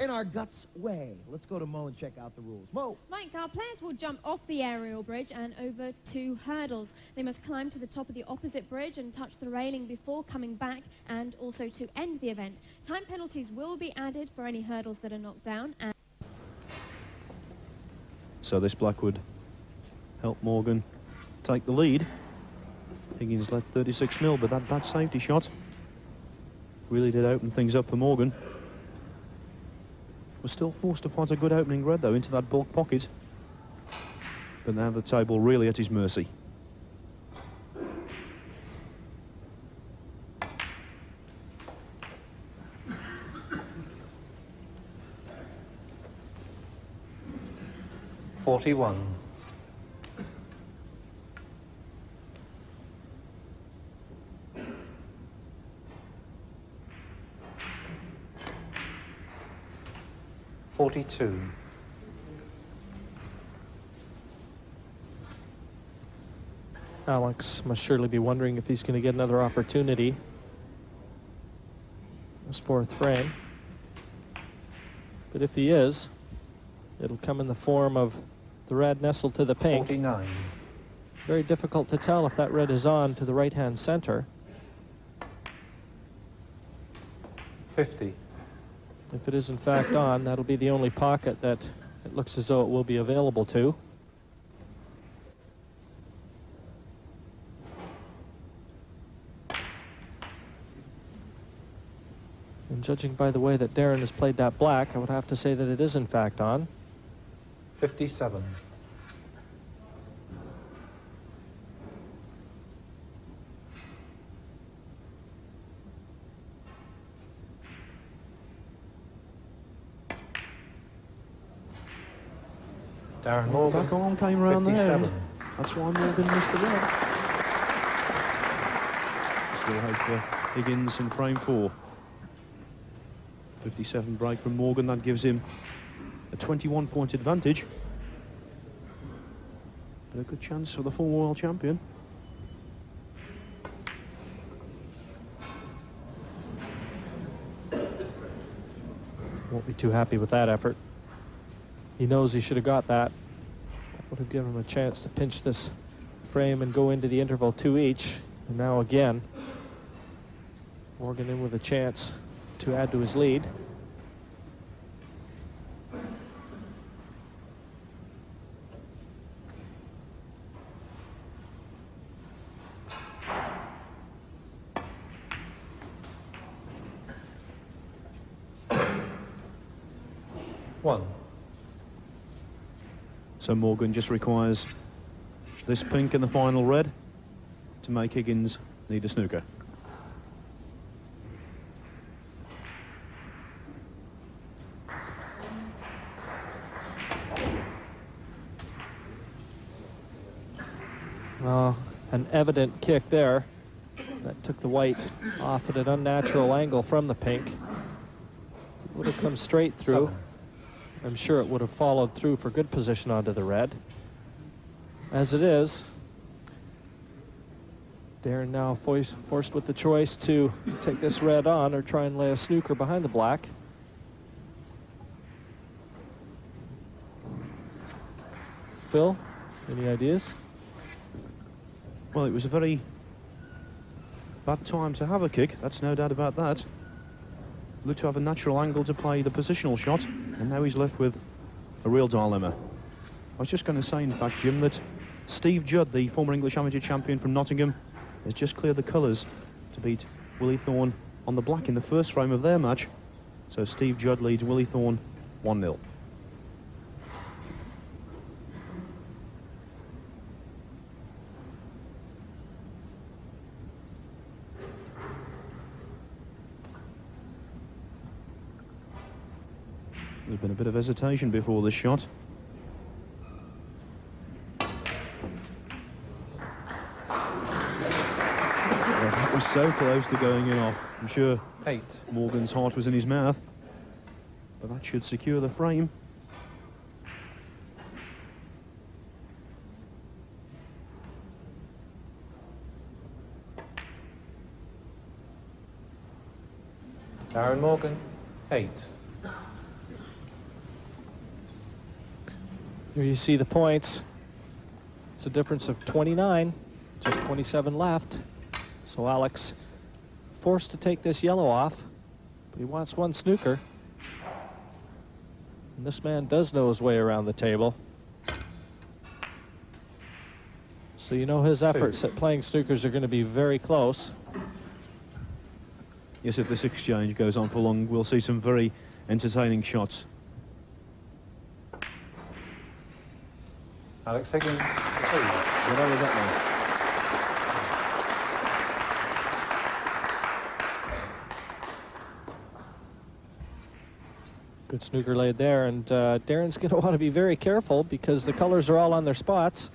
in our guts way. Let's go to Mo and check out the rules. Mo. Mike, our players will jump off the aerial bridge and over 2 hurdles. They must climb to the top of the opposite bridge and touch the railing before coming back, and also to end the event. Time penalties will be added for any hurdles that are knocked down. And So this black would help Morgan take the lead. Higgins led 36-0, but that bad safety shot really did open things up for Morgan. Was still forced to fight a good opening red, though, into that bulk pocket. But now the table really at his mercy. $41. $42. Alex must surely be wondering if he's going to get another opportunity. This 4th frame. But if he is, it'll come in the form of the red nestled to the pink. 49. Very difficult to tell if that red is on to the right-hand center. 50. If it is in fact on, that'll be the only pocket that it looks as though it will be available to. And judging by the way that Darren has played that black, I would have to say that it is in fact on. 57. Darren Morgan. Back arm came around there. 57. That's why Morgan missed the red. Still hope for Higgins in frame 4. 57 break from Morgan. That gives him a 21-point advantage. But a good chance for the former world champion. Won't be too happy with that effort. He knows he should have got that. That would have given him a chance to pinch this frame and go into the interval 2 each. And now again, Morgan in with a chance to add to his lead. One. So Morgan just requires this pink and the final red to make Higgins need a snooker. An evident kick there that took the white off at an unnatural angle from the pink. It would have come straight through. 7. I'm sure it would have followed through for good position onto the red. As it is, Darren now forced with the choice to take this red on or try and lay a snooker behind the black. Phil, any ideas? Well, it was a very bad time to have a kick, that's no doubt about that. Looked to have a natural angle to play the positional shot, and now he's left with a real dilemma. I was just going to say, in fact, Jim, that Steve Judd, the former English amateur champion from Nottingham, has just cleared the colours to beat Willie Thorne on the black in the first frame of their match. So Steve Judd leads Willie Thorne 1-0. There's been a bit of hesitation before this shot. That was so close to going in off. I'm sure 8. Morgan's heart was in his mouth, but that should secure the frame. Darren Morgan, 8. Here you see the points. It's a difference of 29, just 27 left. So Alex forced to take this yellow off, but he wants one snooker. And this man does know his way around the table. So you know his efforts at playing snookers are going to be very close. Yes, if this exchange goes on for long, we'll see some very entertaining shots. Alex Higgins, 2. Get over that one. Good snooker laid there, and Darren's going to want to be very careful because the colors are all on their spots,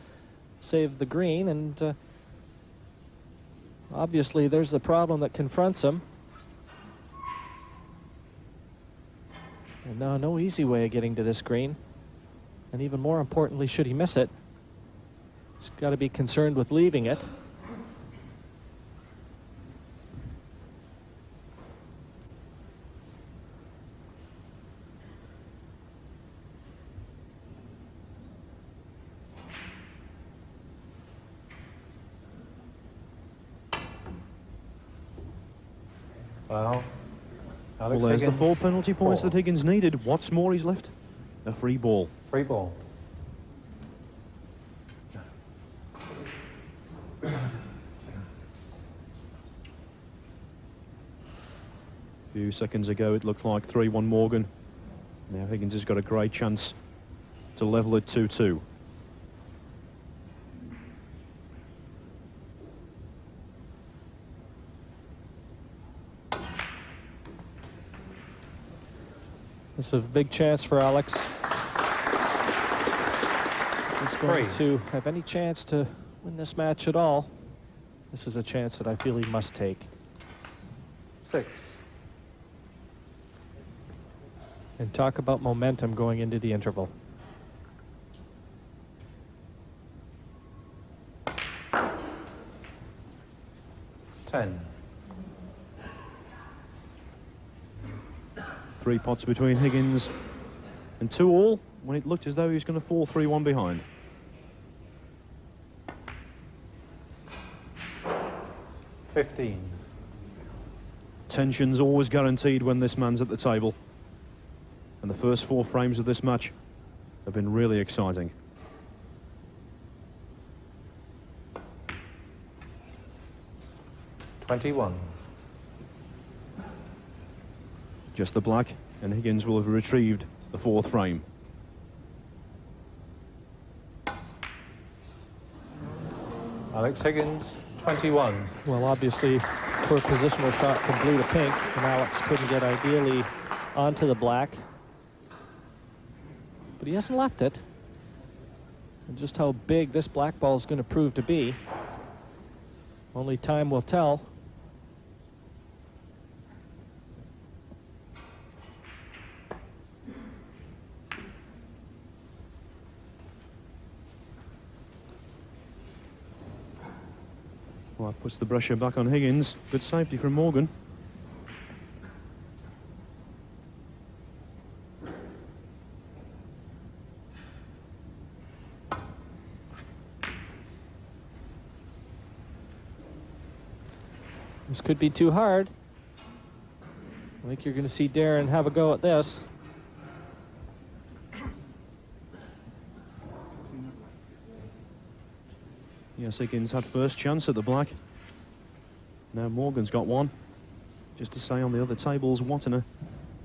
save the green, and obviously there's the problem that confronts him. And now no easy way of getting to this green, and even more importantly, should he miss it, he's got to be concerned with leaving it. Well, Well, there's the 4 penalty points that Higgins needed. What's more, he's left a free ball. Free ball. A few seconds ago, it looked like 3-1 Morgan. Now Higgins has got a great chance to level it 2-2. This is a big chance for Alex. He's going to have any chance to win this match at all. This is a chance that I feel he must take. 6. And talk about momentum going into the interval. 10. 3 pots between Higgins and 2-all when it looked as though he was going to fall 3-1 behind. 15. Tension's always guaranteed when this man's at the table. And the first 4 frames of this match have been really exciting. $21. Just the black, and Higgins will have retrieved the 4th frame. Alex Higgins, 21. Well, obviously, for a positional shot from blue to pink, and Alex couldn't get ideally onto the black. But he hasn't left it. And just how big this black ball is going to prove to be, only time will tell. Well, that puts the pressure back on Higgins. Good safety from Morgan. could be too hard. I think you're going to see Darren have a go at this. Yes, Higgins had first chance at the black. Now Morgan's got one. Just to say on the other tables, Wattener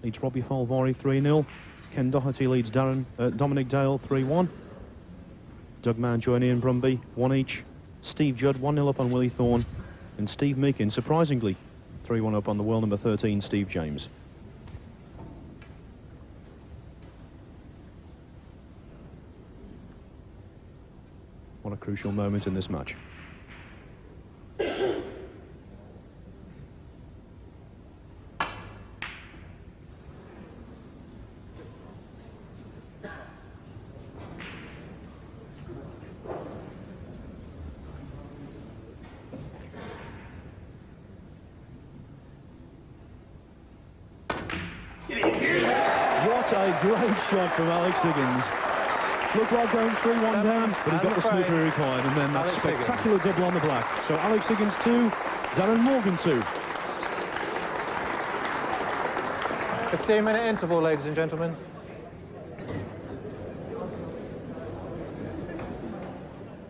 leads Robbie Falvori 3-0. Ken Doherty leads Dominic Dale 3-1. Doug Mountjoy, Ian Brumby 1 each. Steve Judd 1-0 up on Willie Thorne. And Steve Meakin, surprisingly, 3-1 up on the world number 13, Steve James. What a crucial moment in this match. What a great shot from Alex Higgins. Looked like going 3-1 down, but he got the snooker he required, and then that spectacular double on the black. So Alex Higgins 2, Darren Morgan 2. 15-minute interval, ladies and gentlemen.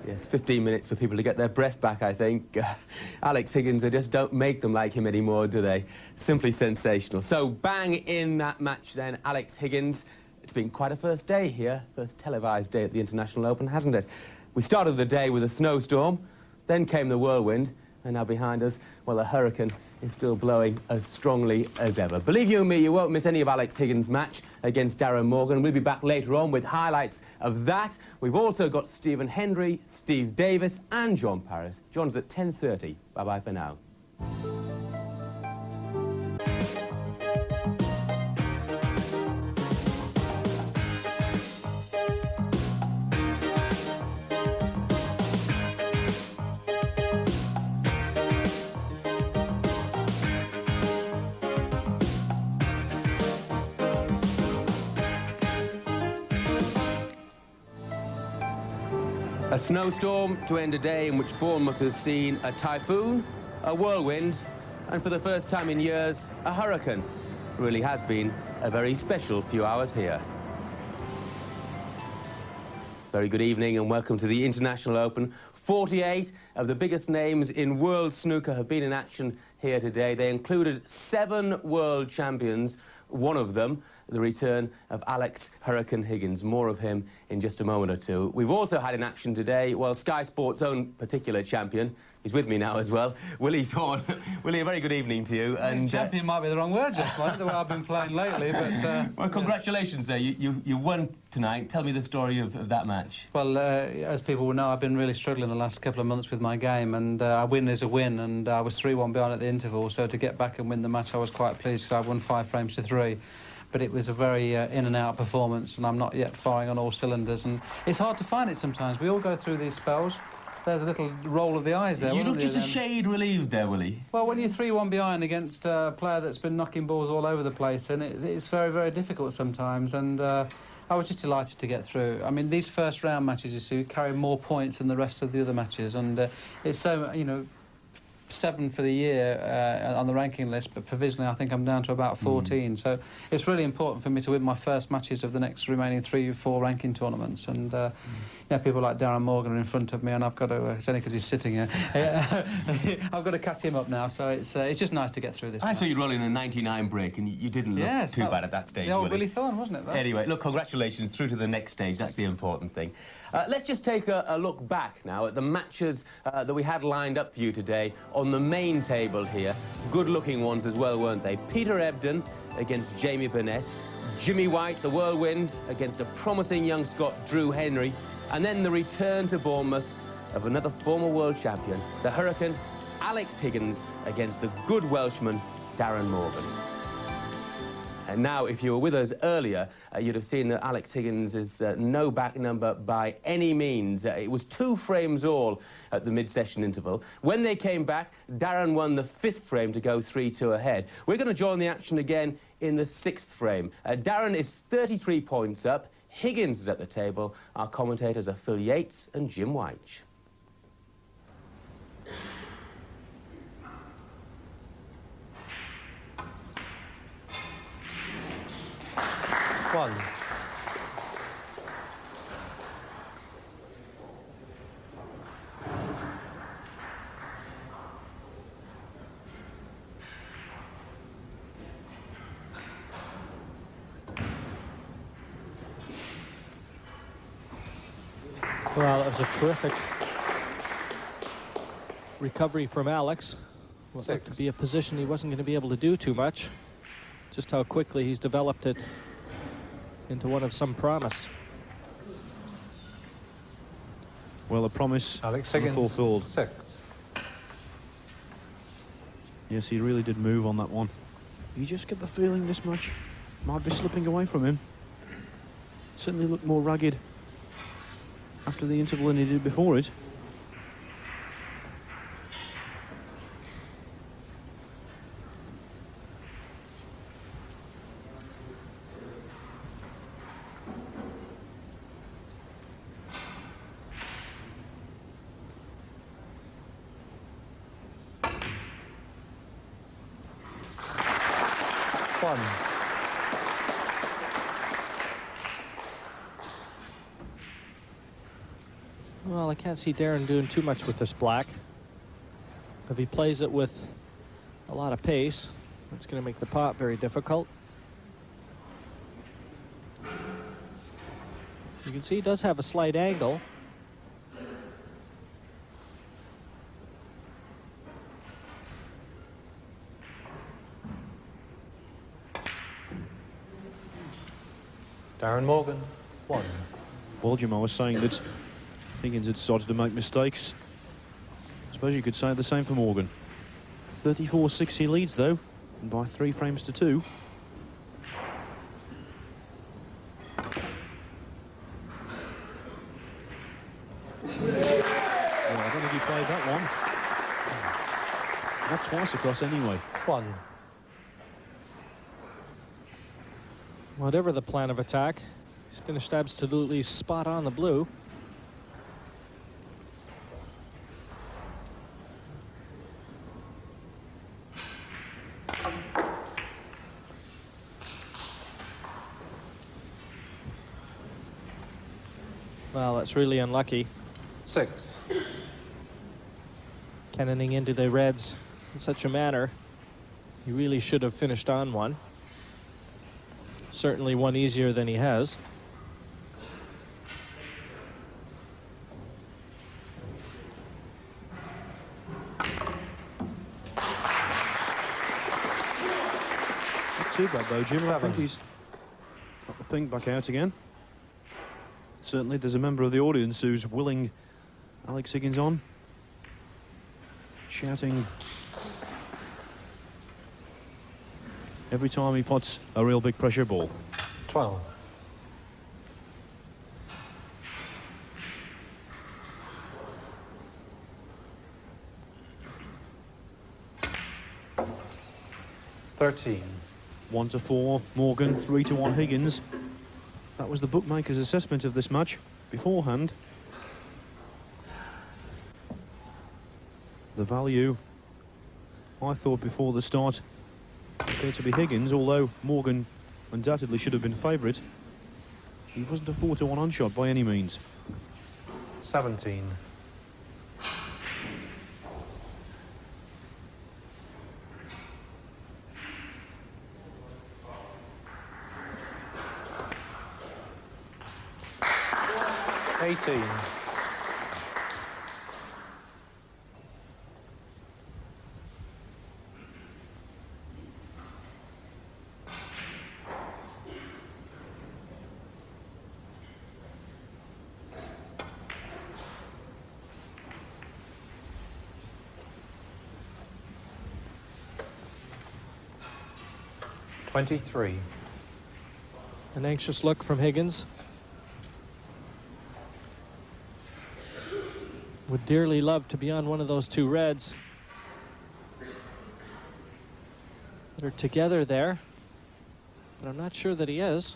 Yes, 15 minutes for people to get their breath back, I think. Alex Higgins, they just don't make them like him anymore, do they? Simply sensational. So, bang in that match then, Alex Higgins. It's been quite a first day here, first televised day at the International Open, hasn't it? We started the day with a snowstorm, then came the whirlwind, and now behind us, well, the hurricane is still blowing as strongly as ever. Believe you me, you won't miss any of Alex Higgins' match against Darren Morgan. We'll be back later on with highlights of that. We've also got Stephen Hendry, Steve Davis and John Paris. John's at 10:30. Bye-bye for now. A snowstorm to end a day in which Bournemouth has seen a typhoon, a whirlwind, and for the first time in years, a hurricane. It really has been a very special few hours here. Very good evening and welcome to the International Open. 48 of the biggest names in world snooker have been in action here today. They included 7 world champions, one of them the return of Alex Hurricane Higgins. More of him in just a moment or two. We've also had in action today, well, Sky Sports' own particular champion. He's with me now as well, Willie Thorne. Willie, a very good evening to you. And champion might be the wrong word, Jeff, the way I've been playing lately, but... well, congratulations there. You won tonight. Tell me the story of that match. Well, as people will know, I've been really struggling the last couple of months with my game, and a win is a win, and I was 3-1 behind at the interval, so to get back and win the match, I was quite pleased because I won 5 frames to 3. But it was a very in-and-out performance, and I'm not yet firing on all cylinders, and it's hard to find it sometimes. We all go through these spells. There's a little roll of the eyes there. You look just a shade relieved there, Willie. Well, when you're 3-1 behind against a player that's been knocking balls all over the place, and it's very, very difficult sometimes, and I was just delighted to get through. I mean, these first round matches, you see, carry more points than the rest of the other matches, and it's so, you know, 7 for the year on the ranking list, but provisionally I think I'm down to about 14. So it's really important for me to win my first matches of the next remaining 3 or 4 ranking tournaments. And you know, people like Darren Morgan are in front of me, and I've got to. It's only because he's sitting here. I've got to catch him up now. So it's just nice to get through this. I saw you rolling a 99 break, and you didn't look too bad at that stage. The old Willie Thorne, wasn't it? Though? Anyway, look, congratulations through to the next stage. That's the important thing. Let's just take a look back now at the matches that we had lined up for you today on the main table here. Good-looking ones as well, weren't they? Peter Ebdon against Jamie Burnett. Jimmy White, the whirlwind, against a promising young Scot, Drew Henry. And then the return to Bournemouth of another former world champion, the Hurricane, Alex Higgins, against the good Welshman, Darren Morgan. And now, if you were with us earlier, you'd have seen that Alex Higgins is no back number by any means. It was 2 frames all at the mid-session interval. When they came back, Darren won the 5th frame to go 3-2 ahead. We're going to join the action again in the 6th frame. Darren is 33 points up. Higgins is at the table. Our commentators are Phil Yates and Jim White. 1. Well, it was a terrific recovery from Alex. What looked to be a position he wasn't going to be able to do too much. Just how quickly he's developed it into one of some promise. Well, the promise Alex Higgins, fulfilled. 6. Yes, he really did move on that one. You just get the feeling this match might be slipping away from him. Certainly looked more ragged after the interval than he did before it. Well, I can't see Darren doing too much with this black. If he plays it with a lot of pace, that's going to make the pot very difficult. You can see he does have a slight angle. Darren Morgan, 1. Well, Jim, I was saying that Higgins had started to make mistakes. I suppose you could say the same for Morgan. 34-6 he leads, though, and by 3 frames to 2. Well, I don't think he played that one. Not twice across anyway. 1. Whatever the plan of attack, he's finished absolutely spot on the blue. Well, that's really unlucky. 6. Cannoning into the reds in such a manner, he really should have finished on one. Certainly one easier than he has. Not too bad, though, Jim. I think he's got the ping back out again. Certainly there's a member of the audience who's willing Alex Higgins on, shouting every time he pots a real big pressure ball. 12. $13. 1-4 Morgan, 3-1 Higgins. That was the bookmaker's assessment of this match beforehand. The value, I thought before the start, appeared to be Higgins, although Morgan undoubtedly should have been favourite. He wasn't a 4-1 on-shot by any means. 17. $18. 23. An anxious look from Higgins. Would dearly love to be on one of those two reds that are together there, but I'm not sure that he is.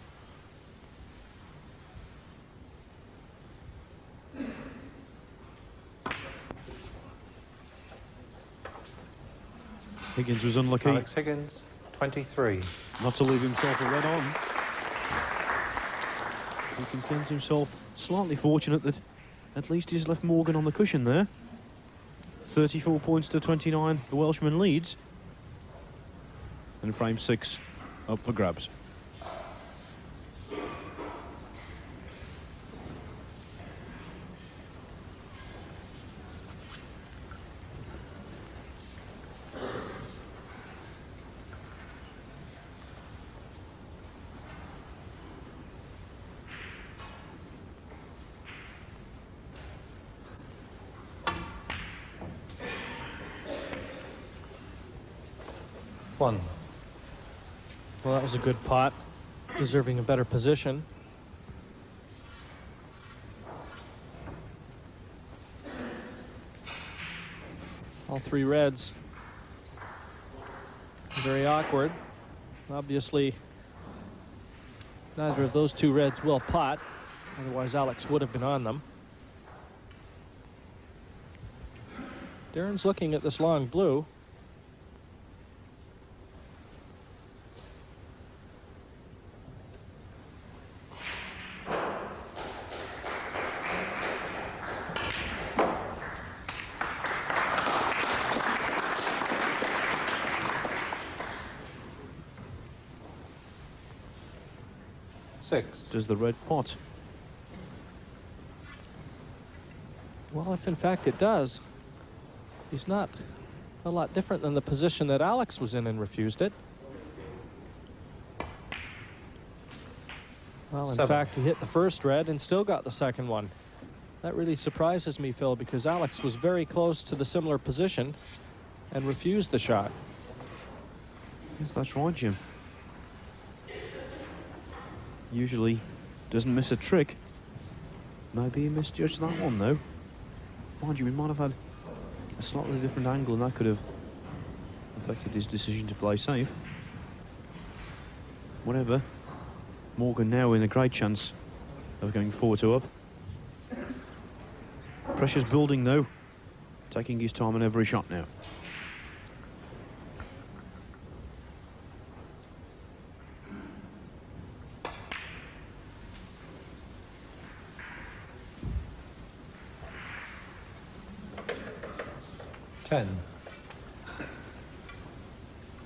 Higgins was unlucky. Alex Higgins, 23. Not to leave himself a red on. He can count himself slightly fortunate that at least he's left Morgan on the cushion there. 34 points to 29, the Welshman leads. And frame 6 up for grabs. One. Well, that was a good pot, deserving a better position. All three reds. Very awkward. Obviously, neither of those two reds will pot. Otherwise, Alex would have been on them. Darren's looking at this long blue. Six. Does the red pot? Well, if in fact it does, he's not a lot different than the position that Alex was in and refused it. Well, in fact, he hit the first red and still got the second one. That really surprises me, Phil, because Alex was very close to the similar position and refused the shot. Yes, that's right, Jim. Usually doesn't miss a trick. Maybe he misjudged that one, though. Mind you, he might have had a slightly different angle, and that could have affected his decision to play safe. Whatever. Morgan now in a great chance of going 4-2 up. Pressure's building, though. Taking his time on every shot now.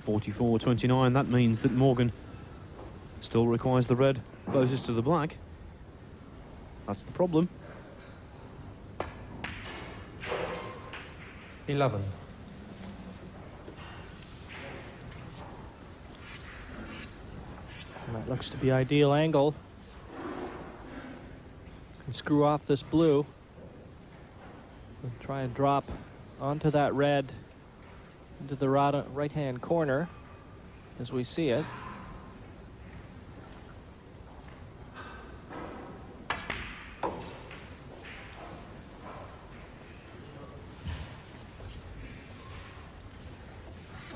44-29, that means that Morgan still requires the red closest to the black. That's the problem. 11. And that looks to be ideal angle. Can screw off this blue and try and drop onto that red into the right-hand corner as we see it.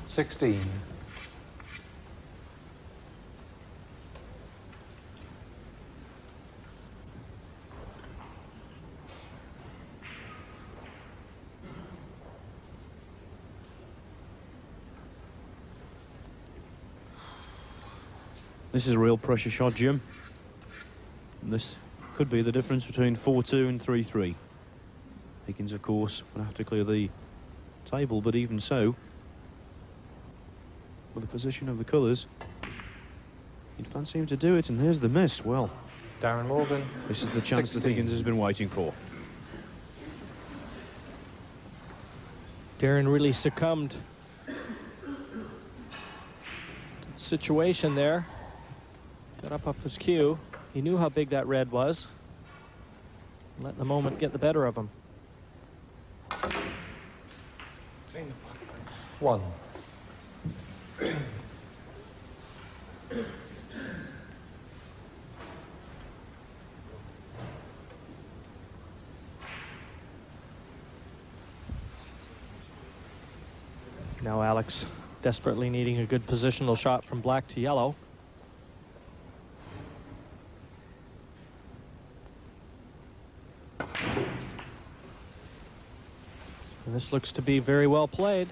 $16. This is a real pressure shot, Jim. And this could be the difference between 4-2 and 3-3. Higgins, of course, would have to clear the table, but even so, with the position of the colours, you'd fancy him to do it, and there's the miss. Well, Darren Morgan. This is the chance 16. that Higgins has been waiting for. Darren really succumbed to the situation there. Got up off his cue. He knew how big that red was. Let the moment get the better of him. 1. Now Alex desperately needing a good positional shot from black to yellow. And this looks to be very well played.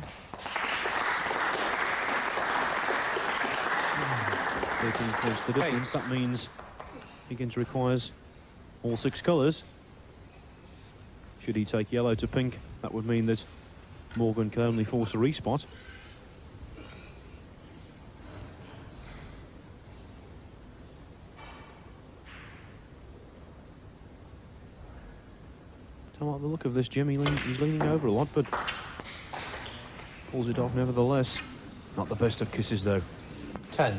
13 points the difference. That means Higgins requires all 6 colours. Should he take yellow to pink, that would mean that Morgan can only force a respot. Don't like the look of this, Jim. He's leaning over a lot, but pulls it off nevertheless. Not the best of kisses, though. 10.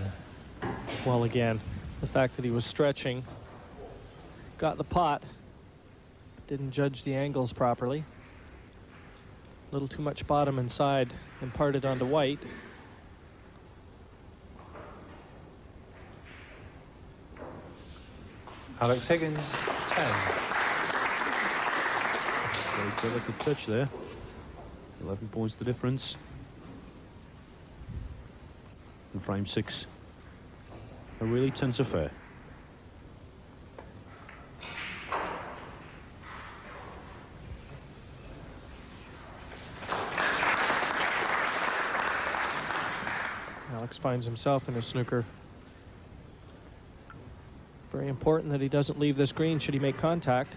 Well, again, the fact that he was stretching, got the pot, didn't judge the angles properly. A little too much bottom and side imparted onto white. Alex Higgins, 10. Very delicate touch there. 11 points the difference. And frame 6. A really tense affair. Alex finds himself in a snooker. Very important that he doesn't leave this green should he make contact.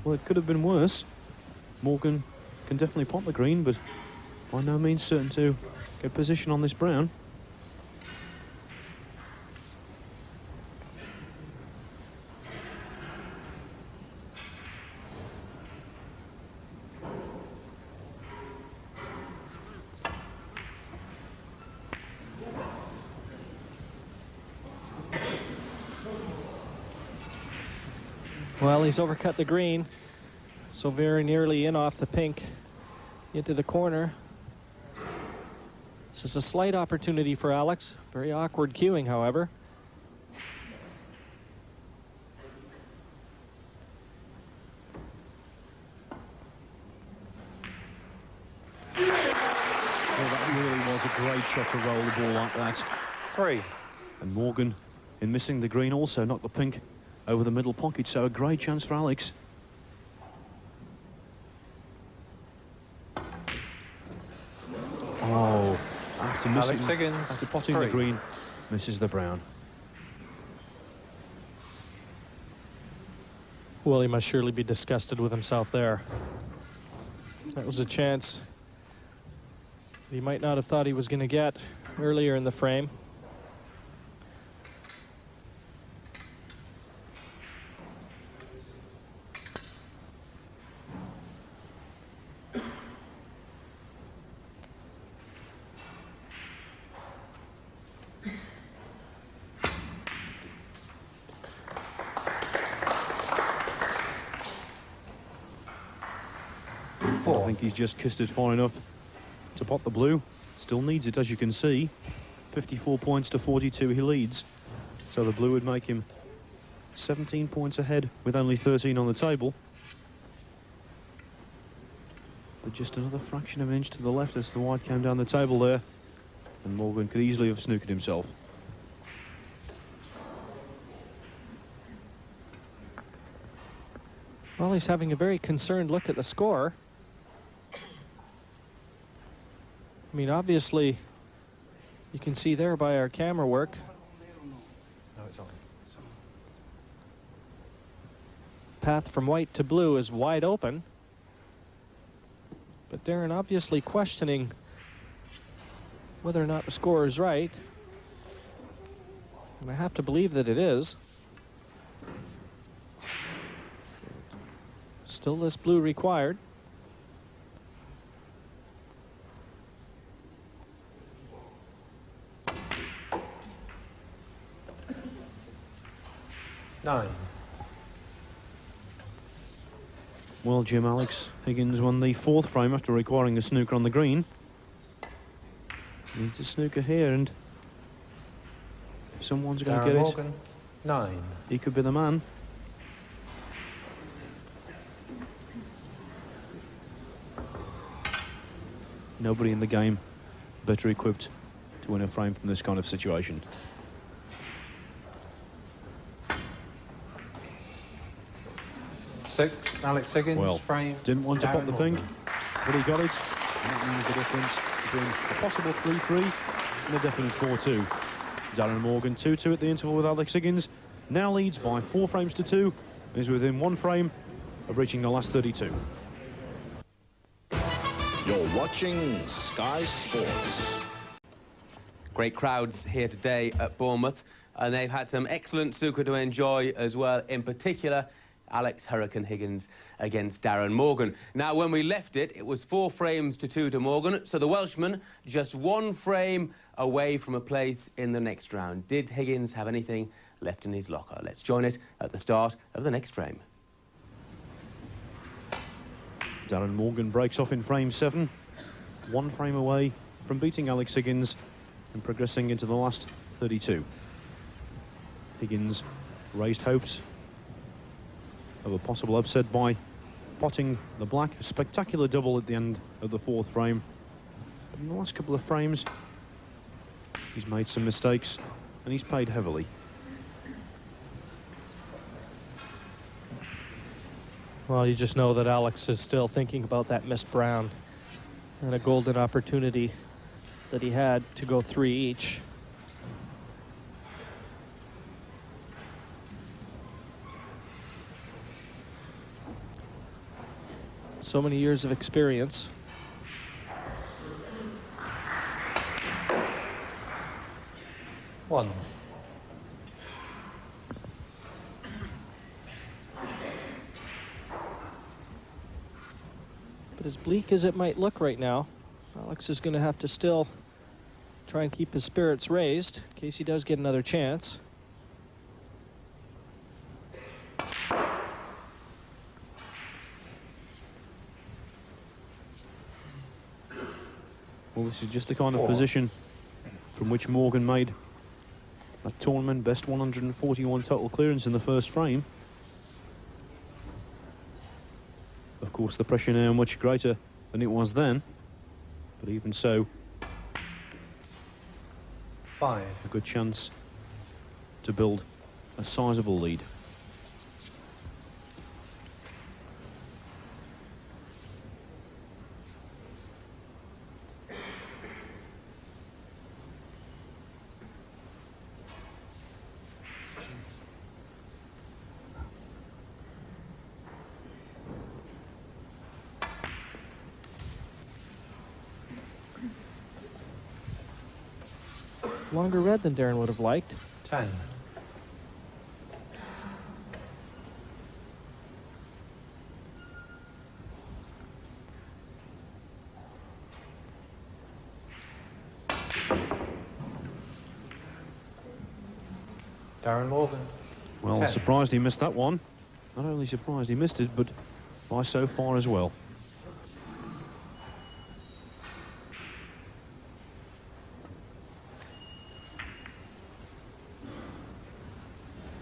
Well, it could have been worse. Morgan can definitely pot the green, but by no means certain to get position on this brown. Well, he's overcut the green, so very nearly in off the pink into the corner. This is a slight opportunity for Alex. Very awkward cueing, however. Well, that really was a great shot to roll the ball like that. 3. And Morgan, in missing the green, also knocked the pink over the middle pocket, so a great chance for Alex. Oh, after missing, Alex Higgins, after potting 3. the green, misses the brown. Well, he must surely be disgusted with himself there. That was a chance he might not have thought he was going to get earlier in the frame. I think he's just kissed it far enough to pot the blue. Still needs it, as you can see. 54 points to 42 he leads. So the blue would make him 17 points ahead with only 13 on the table. But just another fraction of an inch to the left as the white came down the table there. And Morgan could easily have snookered himself. Well, he's having a very concerned look at the score. I mean, obviously, you can see there by our camera work. No, it's on. Path from white to blue is wide open. But Darren obviously questioning whether or not the score is right. And I have to believe that it is. Still this blue required. Nine. Well, Jim, Alex Higgins won the 4th frame after requiring a snooker on the green. Needs a snooker here, and if someone's going to get Morgan, it, 9. he could be the man. Nobody in the game better equipped to win a frame from this kind of situation. Six, Alex Higgins, Well, frame. didn't want to pop Darren the pink. Morgan. but he got it. And that means the difference between a possible 3-3 and a definite 4-2. Darren Morgan 2-2 at the interval with Alex Higgins. Now leads by 4 frames to 2. Is within 1 frame of reaching the last 32. You're watching Sky Sports. Great crowds here today at Bournemouth, and they've had some excellent snooker to enjoy as well, in particular Alex Hurricane Higgins against Darren Morgan. Now, when we left it, it was 4 frames to 2 to Morgan, so the Welshman just 1 frame away from a place in the next round. Did Higgins have anything left in his locker? Let's join it at the start of the next frame. Darren Morgan breaks off in frame 7, 1 frame away from beating Alex Higgins and progressing into the last 32. Higgins raised hopes of a possible upset by potting the black. A spectacular double at the end of the 4th frame. But in the last couple of frames, he's made some mistakes and he's paid heavily. Well, you just know that Alex is still thinking about that missed brown and a golden opportunity that he had to go 3 each. So many years of experience. One. But as bleak as it might look right now, Alex is going to have to still try and keep his spirits raised in case he does get another chance. Well, this is just the kind of position from which Morgan made that tournament best 141 total clearance in the 1st frame. Of course, the pressure now much greater than it was then, but even so, 5. a good chance to build a sizable lead. Longer red than Darren would have liked. 10. Darren Morgan. Well, 10. surprised he missed that one. Not only surprised he missed it, but by so far as well.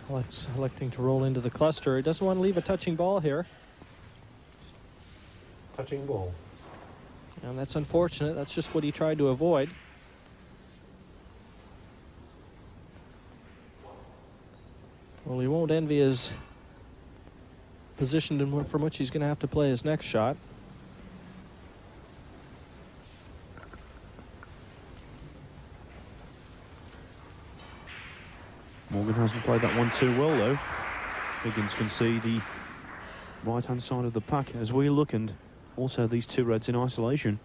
Alex electing to roll into the cluster. He doesn't want to leave a touching ball here. Touching ball. And that's unfortunate. That's just what he tried to avoid. Well, he won't envy his position from which he's going to have to play his next shot. Morgan hasn't played that one too well, though. Higgins can see the right-hand side of the pack as we look, and also these 2 reds in isolation.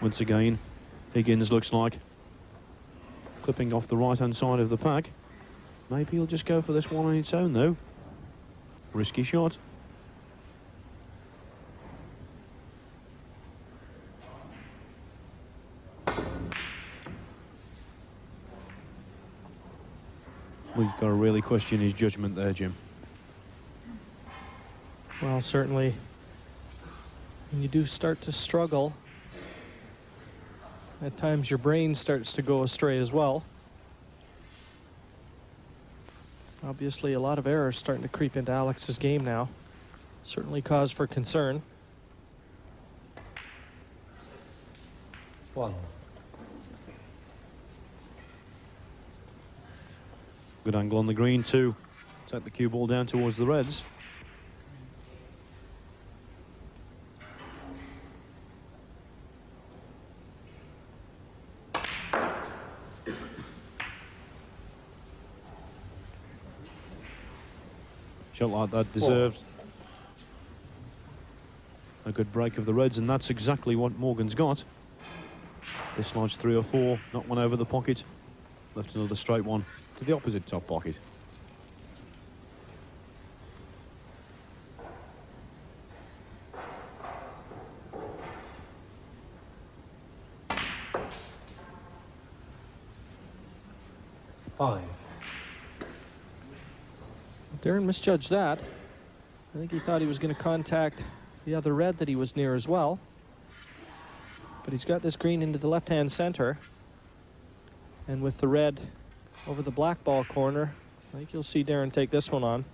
Once again, Higgins looks like clipping off the right-hand side of the pack. Maybe he'll just go for this one on its own, though. Risky shot. We've got to really question his judgment there, Jim. Well, certainly, when you do start to struggle, at times your brain starts to go astray as well. Obviously, a lot of errors starting to creep into Alex's game now. Certainly cause for concern. 1. Good angle on the green to take the cue ball down towards the Reds. Shot like that deserved a good break of the Reds, and that's exactly what Morgan's got. Dislodged 3 or 4, knocked one over the pocket, left another straight one to the opposite top pocket. Darren misjudged that. I think he thought he was going to contact the other red that he was near as well. But he's got this green into the left-hand center. And with the red over the black ball corner, I think you'll see Darren take this one on.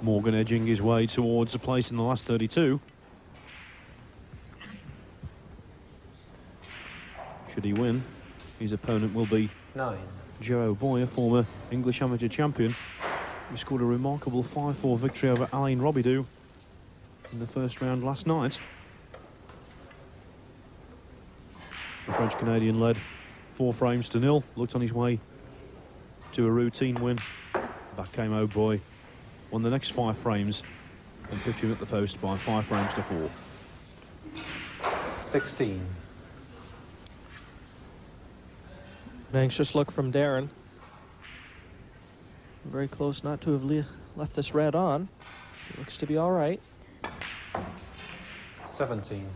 Morgan edging his way towards a place in the last 32. Should he win, his opponent will be 9. Joe O'Boy, a former English amateur champion, who scored a remarkable 5-4 victory over Alain Robidoux in the first round last night. The French-Canadian led 4 frames to 0, looked on his way to a routine win. Back came O'Boy, won the next 5 frames and pipped him at the post by 5 frames to 4. 16. An anxious look from Darren. Very close not to have left this red on. It looks to be all right. 17.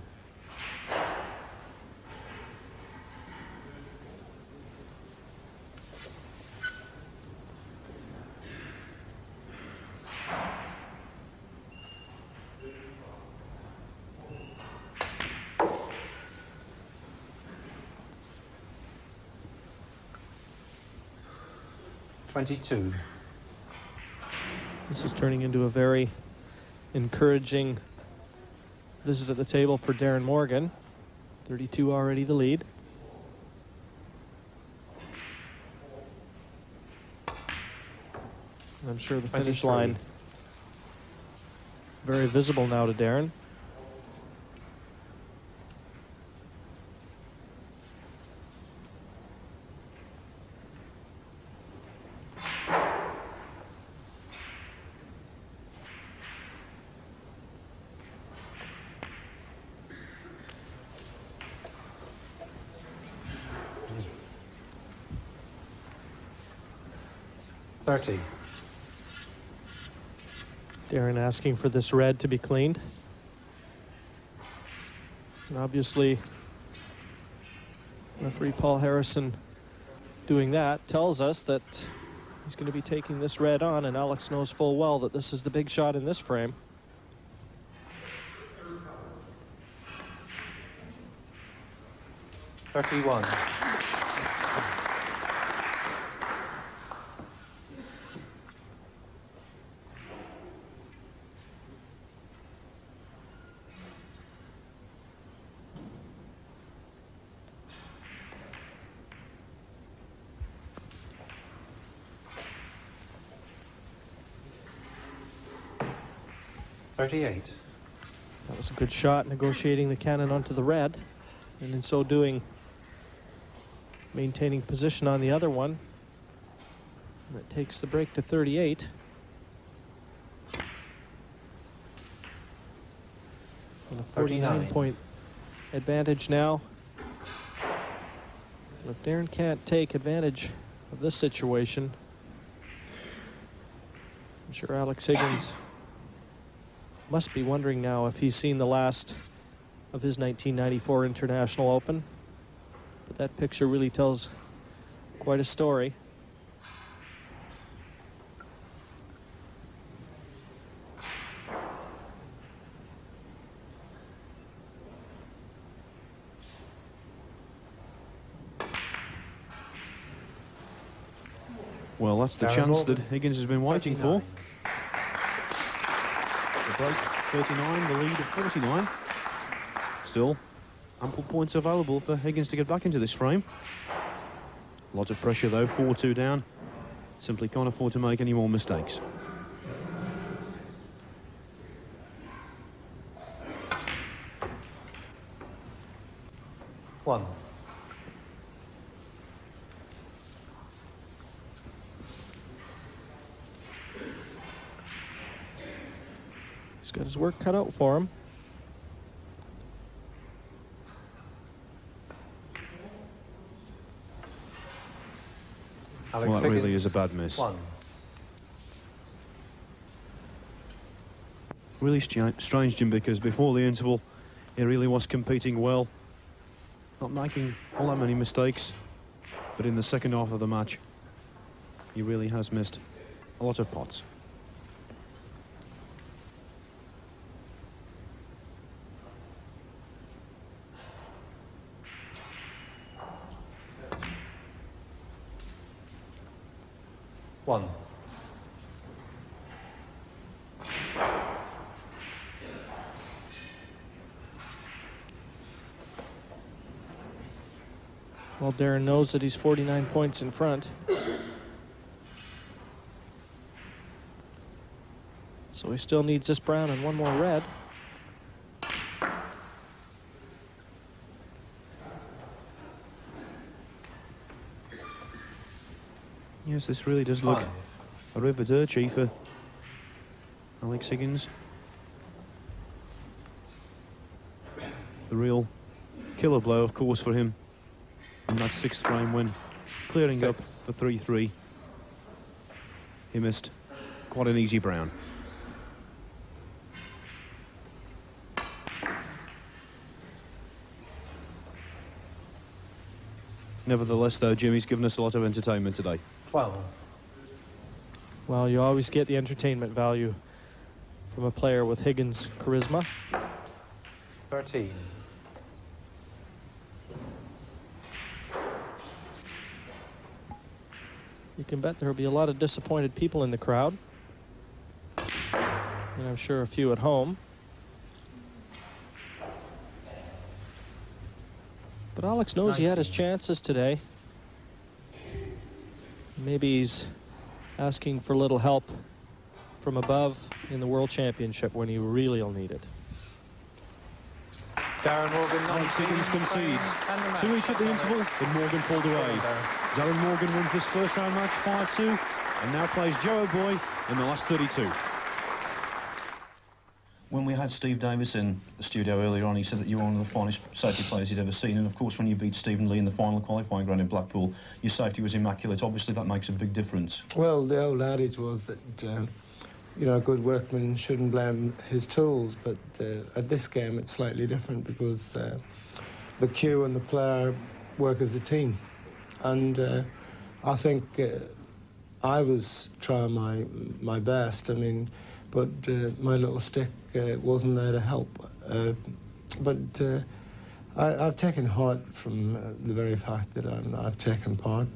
22. This is turning into a very encouraging visit at the table for Darren Morgan. 32 already the lead. I'm sure the finish 23. line very visible now to Darren. Darren asking for this red to be cleaned. And obviously, referee Paul Harrison doing that tells us that he's going to be taking this red on, and Alex knows full well that this is the big shot in this frame. $31. 38. That was a good shot, negotiating the cannon onto the red, and in so doing, maintaining position on the other one. And that takes the break to 38. And a 49-point advantage now. If Darren can't take advantage of this situation, I'm sure Alex Higgins must be wondering now if he's seen the last of his 1994 International Open. But that picture really tells quite a story. Well, that's the chance that Higgins has been waiting for. The break, 39, the lead of 49. Still, ample points available for Higgins to get back into this frame. A lot of pressure, though, 4-2 down. Simply can't afford to make any more mistakes. One. He's got his work cut out for him. Alex Well, that Higgins, really is a bad miss. 1. Really strange, Jim, because before the interval, he really was competing well. Not making all that many mistakes. But in the second half of the match, he really has missed a lot of pots. One. Well, Darren knows that he's 49 points in front. So he still needs this brown and one more red. Yes, this really does look a arrivederci for Alex Higgins. The real killer blow, of course, for him in that 6th frame when clearing up for 3-3. He missed quite an easy brown. Nevertheless, though, Jimmy's given us a lot of entertainment today. 12. Well, you always get the entertainment value from a player with Higgins' charisma. 13. You can bet there will be a lot of disappointed people in the crowd. And I'm sure a few at home. But Alex knows he had his chances today. Maybe he's asking for a little help from above in the World Championship when he really will need it. Darren Morgan, Alex Higgins concedes. 2 each at the interval, but Morgan pulled away. Darren Morgan wins this first round match 5-2 and now plays Joe O'Boy in the last 32. When we had Steve Davis in the studio earlier on, he said that you were one of the finest safety players he'd ever seen. And of course, when you beat Stephen Lee in the final qualifying round in Blackpool, your safety was immaculate. Obviously, that makes a big difference. Well, the old adage was that, you know, a good workman shouldn't blame his tools. But at this game, it's slightly different because the cue and the player work as a team. And I think I was trying my best. I mean, but my little stick wasn't there to help. But I've taken heart from the very fact that I've taken part.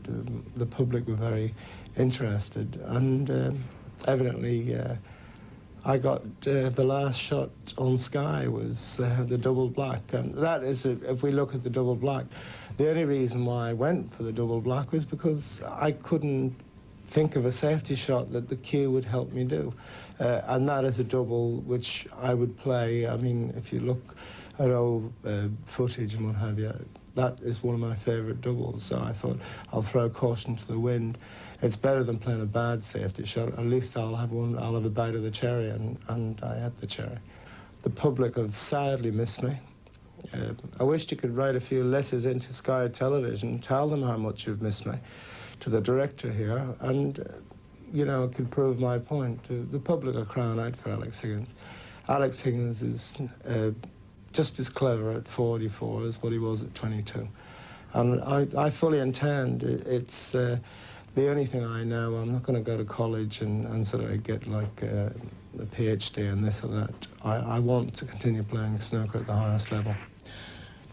The public were very interested, and evidently I got the last shot on Sky was the double black, and that is, if we look at the double black, the only reason why I went for the double black was because I couldn't think of a safety shot that the cue would help me do. And that is a double which I would play. I mean, if you look at old footage and what have you, that is one of my favourite doubles. So I thought, I'll throw caution to the wind. It's better than playing a bad safety shot. At least I'll have a bite of the cherry, and I had the cherry. The public have sadly missed me. I wished you could write a few letters into Sky Television, tell them how much you've missed me, to the director here, and, you know, it could prove my point. The public are crying out for Alex Higgins. Alex Higgins is just as clever at 44 as what he was at 22. And I fully intend, it's the only thing I know. I'm not going to go to college and sort of get like a PhD and this or that. I want to continue playing snooker at the highest level.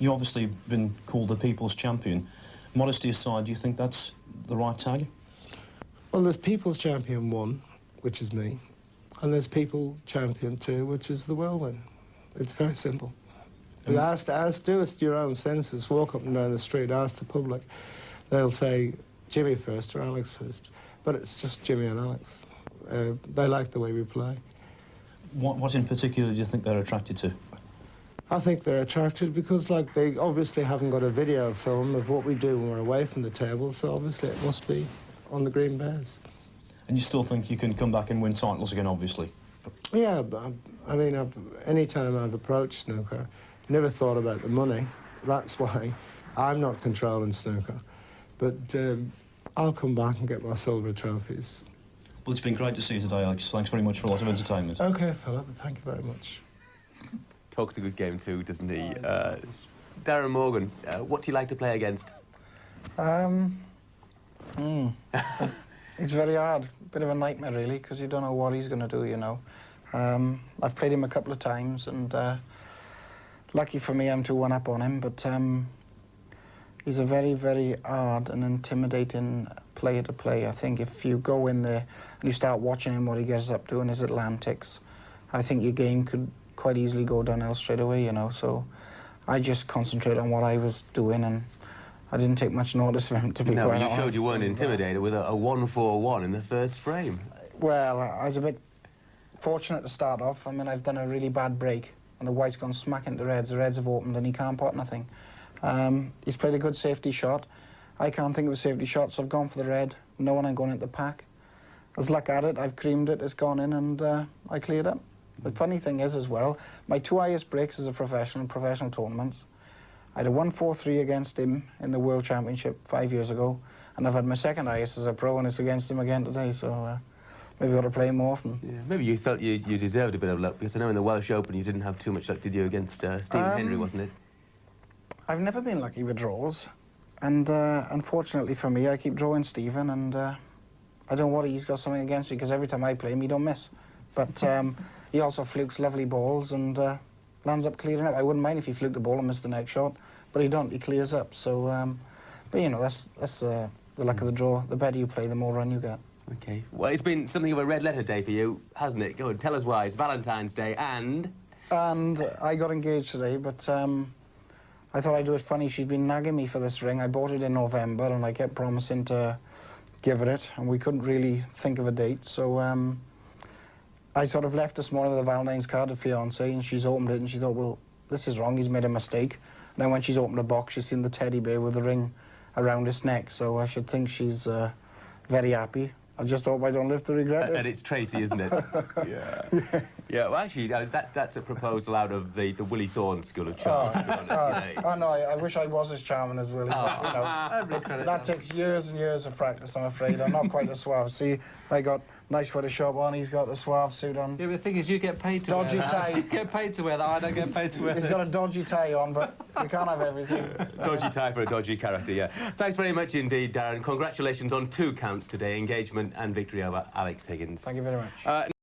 You obviously been called the People's Champion. Modesty aside, do you think that's the right tag? Well, there's People's Champion 1, which is me, and there's People Champion 2, which is the whirlwind. It's very simple. You do it your own census, walk up and down the street, ask the public. They'll say Jimmy first or Alex first, but it's just Jimmy and Alex. They like the way we play. What in particular do you think they're attracted to? I think they're attracted because, like, they obviously haven't got a video film of what we do when we're away from the table, so obviously it must be on the green bairs. And you still think you can come back and win titles again, obviously? Yeah, but I mean, any time I've approached snooker, never thought about the money. That's why I'm not controlling snooker. But I'll come back and get my silver trophies. Well, it's been great to see you today, Alex. Thanks very much for a lot of entertainment. OK, Philip, thank you very much. Talks a good game too, doesn't he? Darren Morgan, what do you like to play against? It's very hard. Bit of a nightmare, really, because you don't know what he's going to do, you know. I've played him a couple of times, and lucky for me, I'm 2-1 up on him, but he's a very, very hard and intimidating player to play. I think if you go in there and you start watching him, what he gets up to in his little antics, I think your game could quite easily go downhill straight away, you know. So I just concentrate on what I was doing, and I didn't take much notice of him, to be quite honest. No, you showed you weren't intimidated with a 1-4-1 in the first frame. Well, I was a bit fortunate to start off. I mean, I've done a really bad break, and the white's gone smack into reds. The reds have opened, and he can't pot nothing. He's played a good safety shot. I can't think of a safety shot, so I've gone for the red, knowing I'm going into the pack. As luck at it, I've creamed it, it's gone in, and I cleared up. The funny thing is, as well, my 2 highest breaks as a professional tournaments. I had a 1-4-3 against him in the World Championship 5 years ago, and I've had my 2nd highest as a pro, and it's against him again today, so maybe I ought to play him more often. Yeah, maybe you felt you deserved a bit of luck, because I know in the Welsh Open you didn't have too much luck, did you, against Stephen Hendry, wasn't it? I've never been lucky with draws, and unfortunately for me, I keep drawing Stephen, and I don't worry he's got something against me, because every time I play him, he don't miss. But he also flukes lovely balls and lands up clearing up. I wouldn't mind if he fluked the ball and missed the next shot, but he don't, he clears up. So, but you know, that's the luck of the draw. The better you play, the more run you get. OK. Well, it's been something of a red letter day for you, hasn't it? Go on, tell us why. It's Valentine's Day, and... And I got engaged today, but I thought I'd do it funny. She'd been nagging me for this ring. I bought it in November, and I kept promising to give her it, and we couldn't really think of a date, so I sort of left this morning with a Valentine's card to fiancé, and she's opened it, and she thought, well, this is wrong, he's made a mistake. And then when she's opened the box, she's seen the teddy bear with the ring around his neck, so I should think she's very happy. I just hope I don't live to regret it. And it's Tracy, isn't it? Yeah. Yeah, well, actually, that's a proposal out of the Willie Thorne school of charm, to be honest. Oh, no, I wish I was as charming as Willie. But, you know, that takes years and years of practice, I'm afraid. I'm not quite as suave. See, I got nice Photoshop on, he's got the suave suit on. Yeah, but the thing is, you get paid to wear that. Tie. You get paid to wear that, I don't get paid to wear He's got a dodgy tie on, but you can't have everything. Dodgy tie for a dodgy character, yeah. Thanks very much indeed, Darren. Congratulations on 2 counts today, engagement and victory over Alex Higgins. Thank you very much.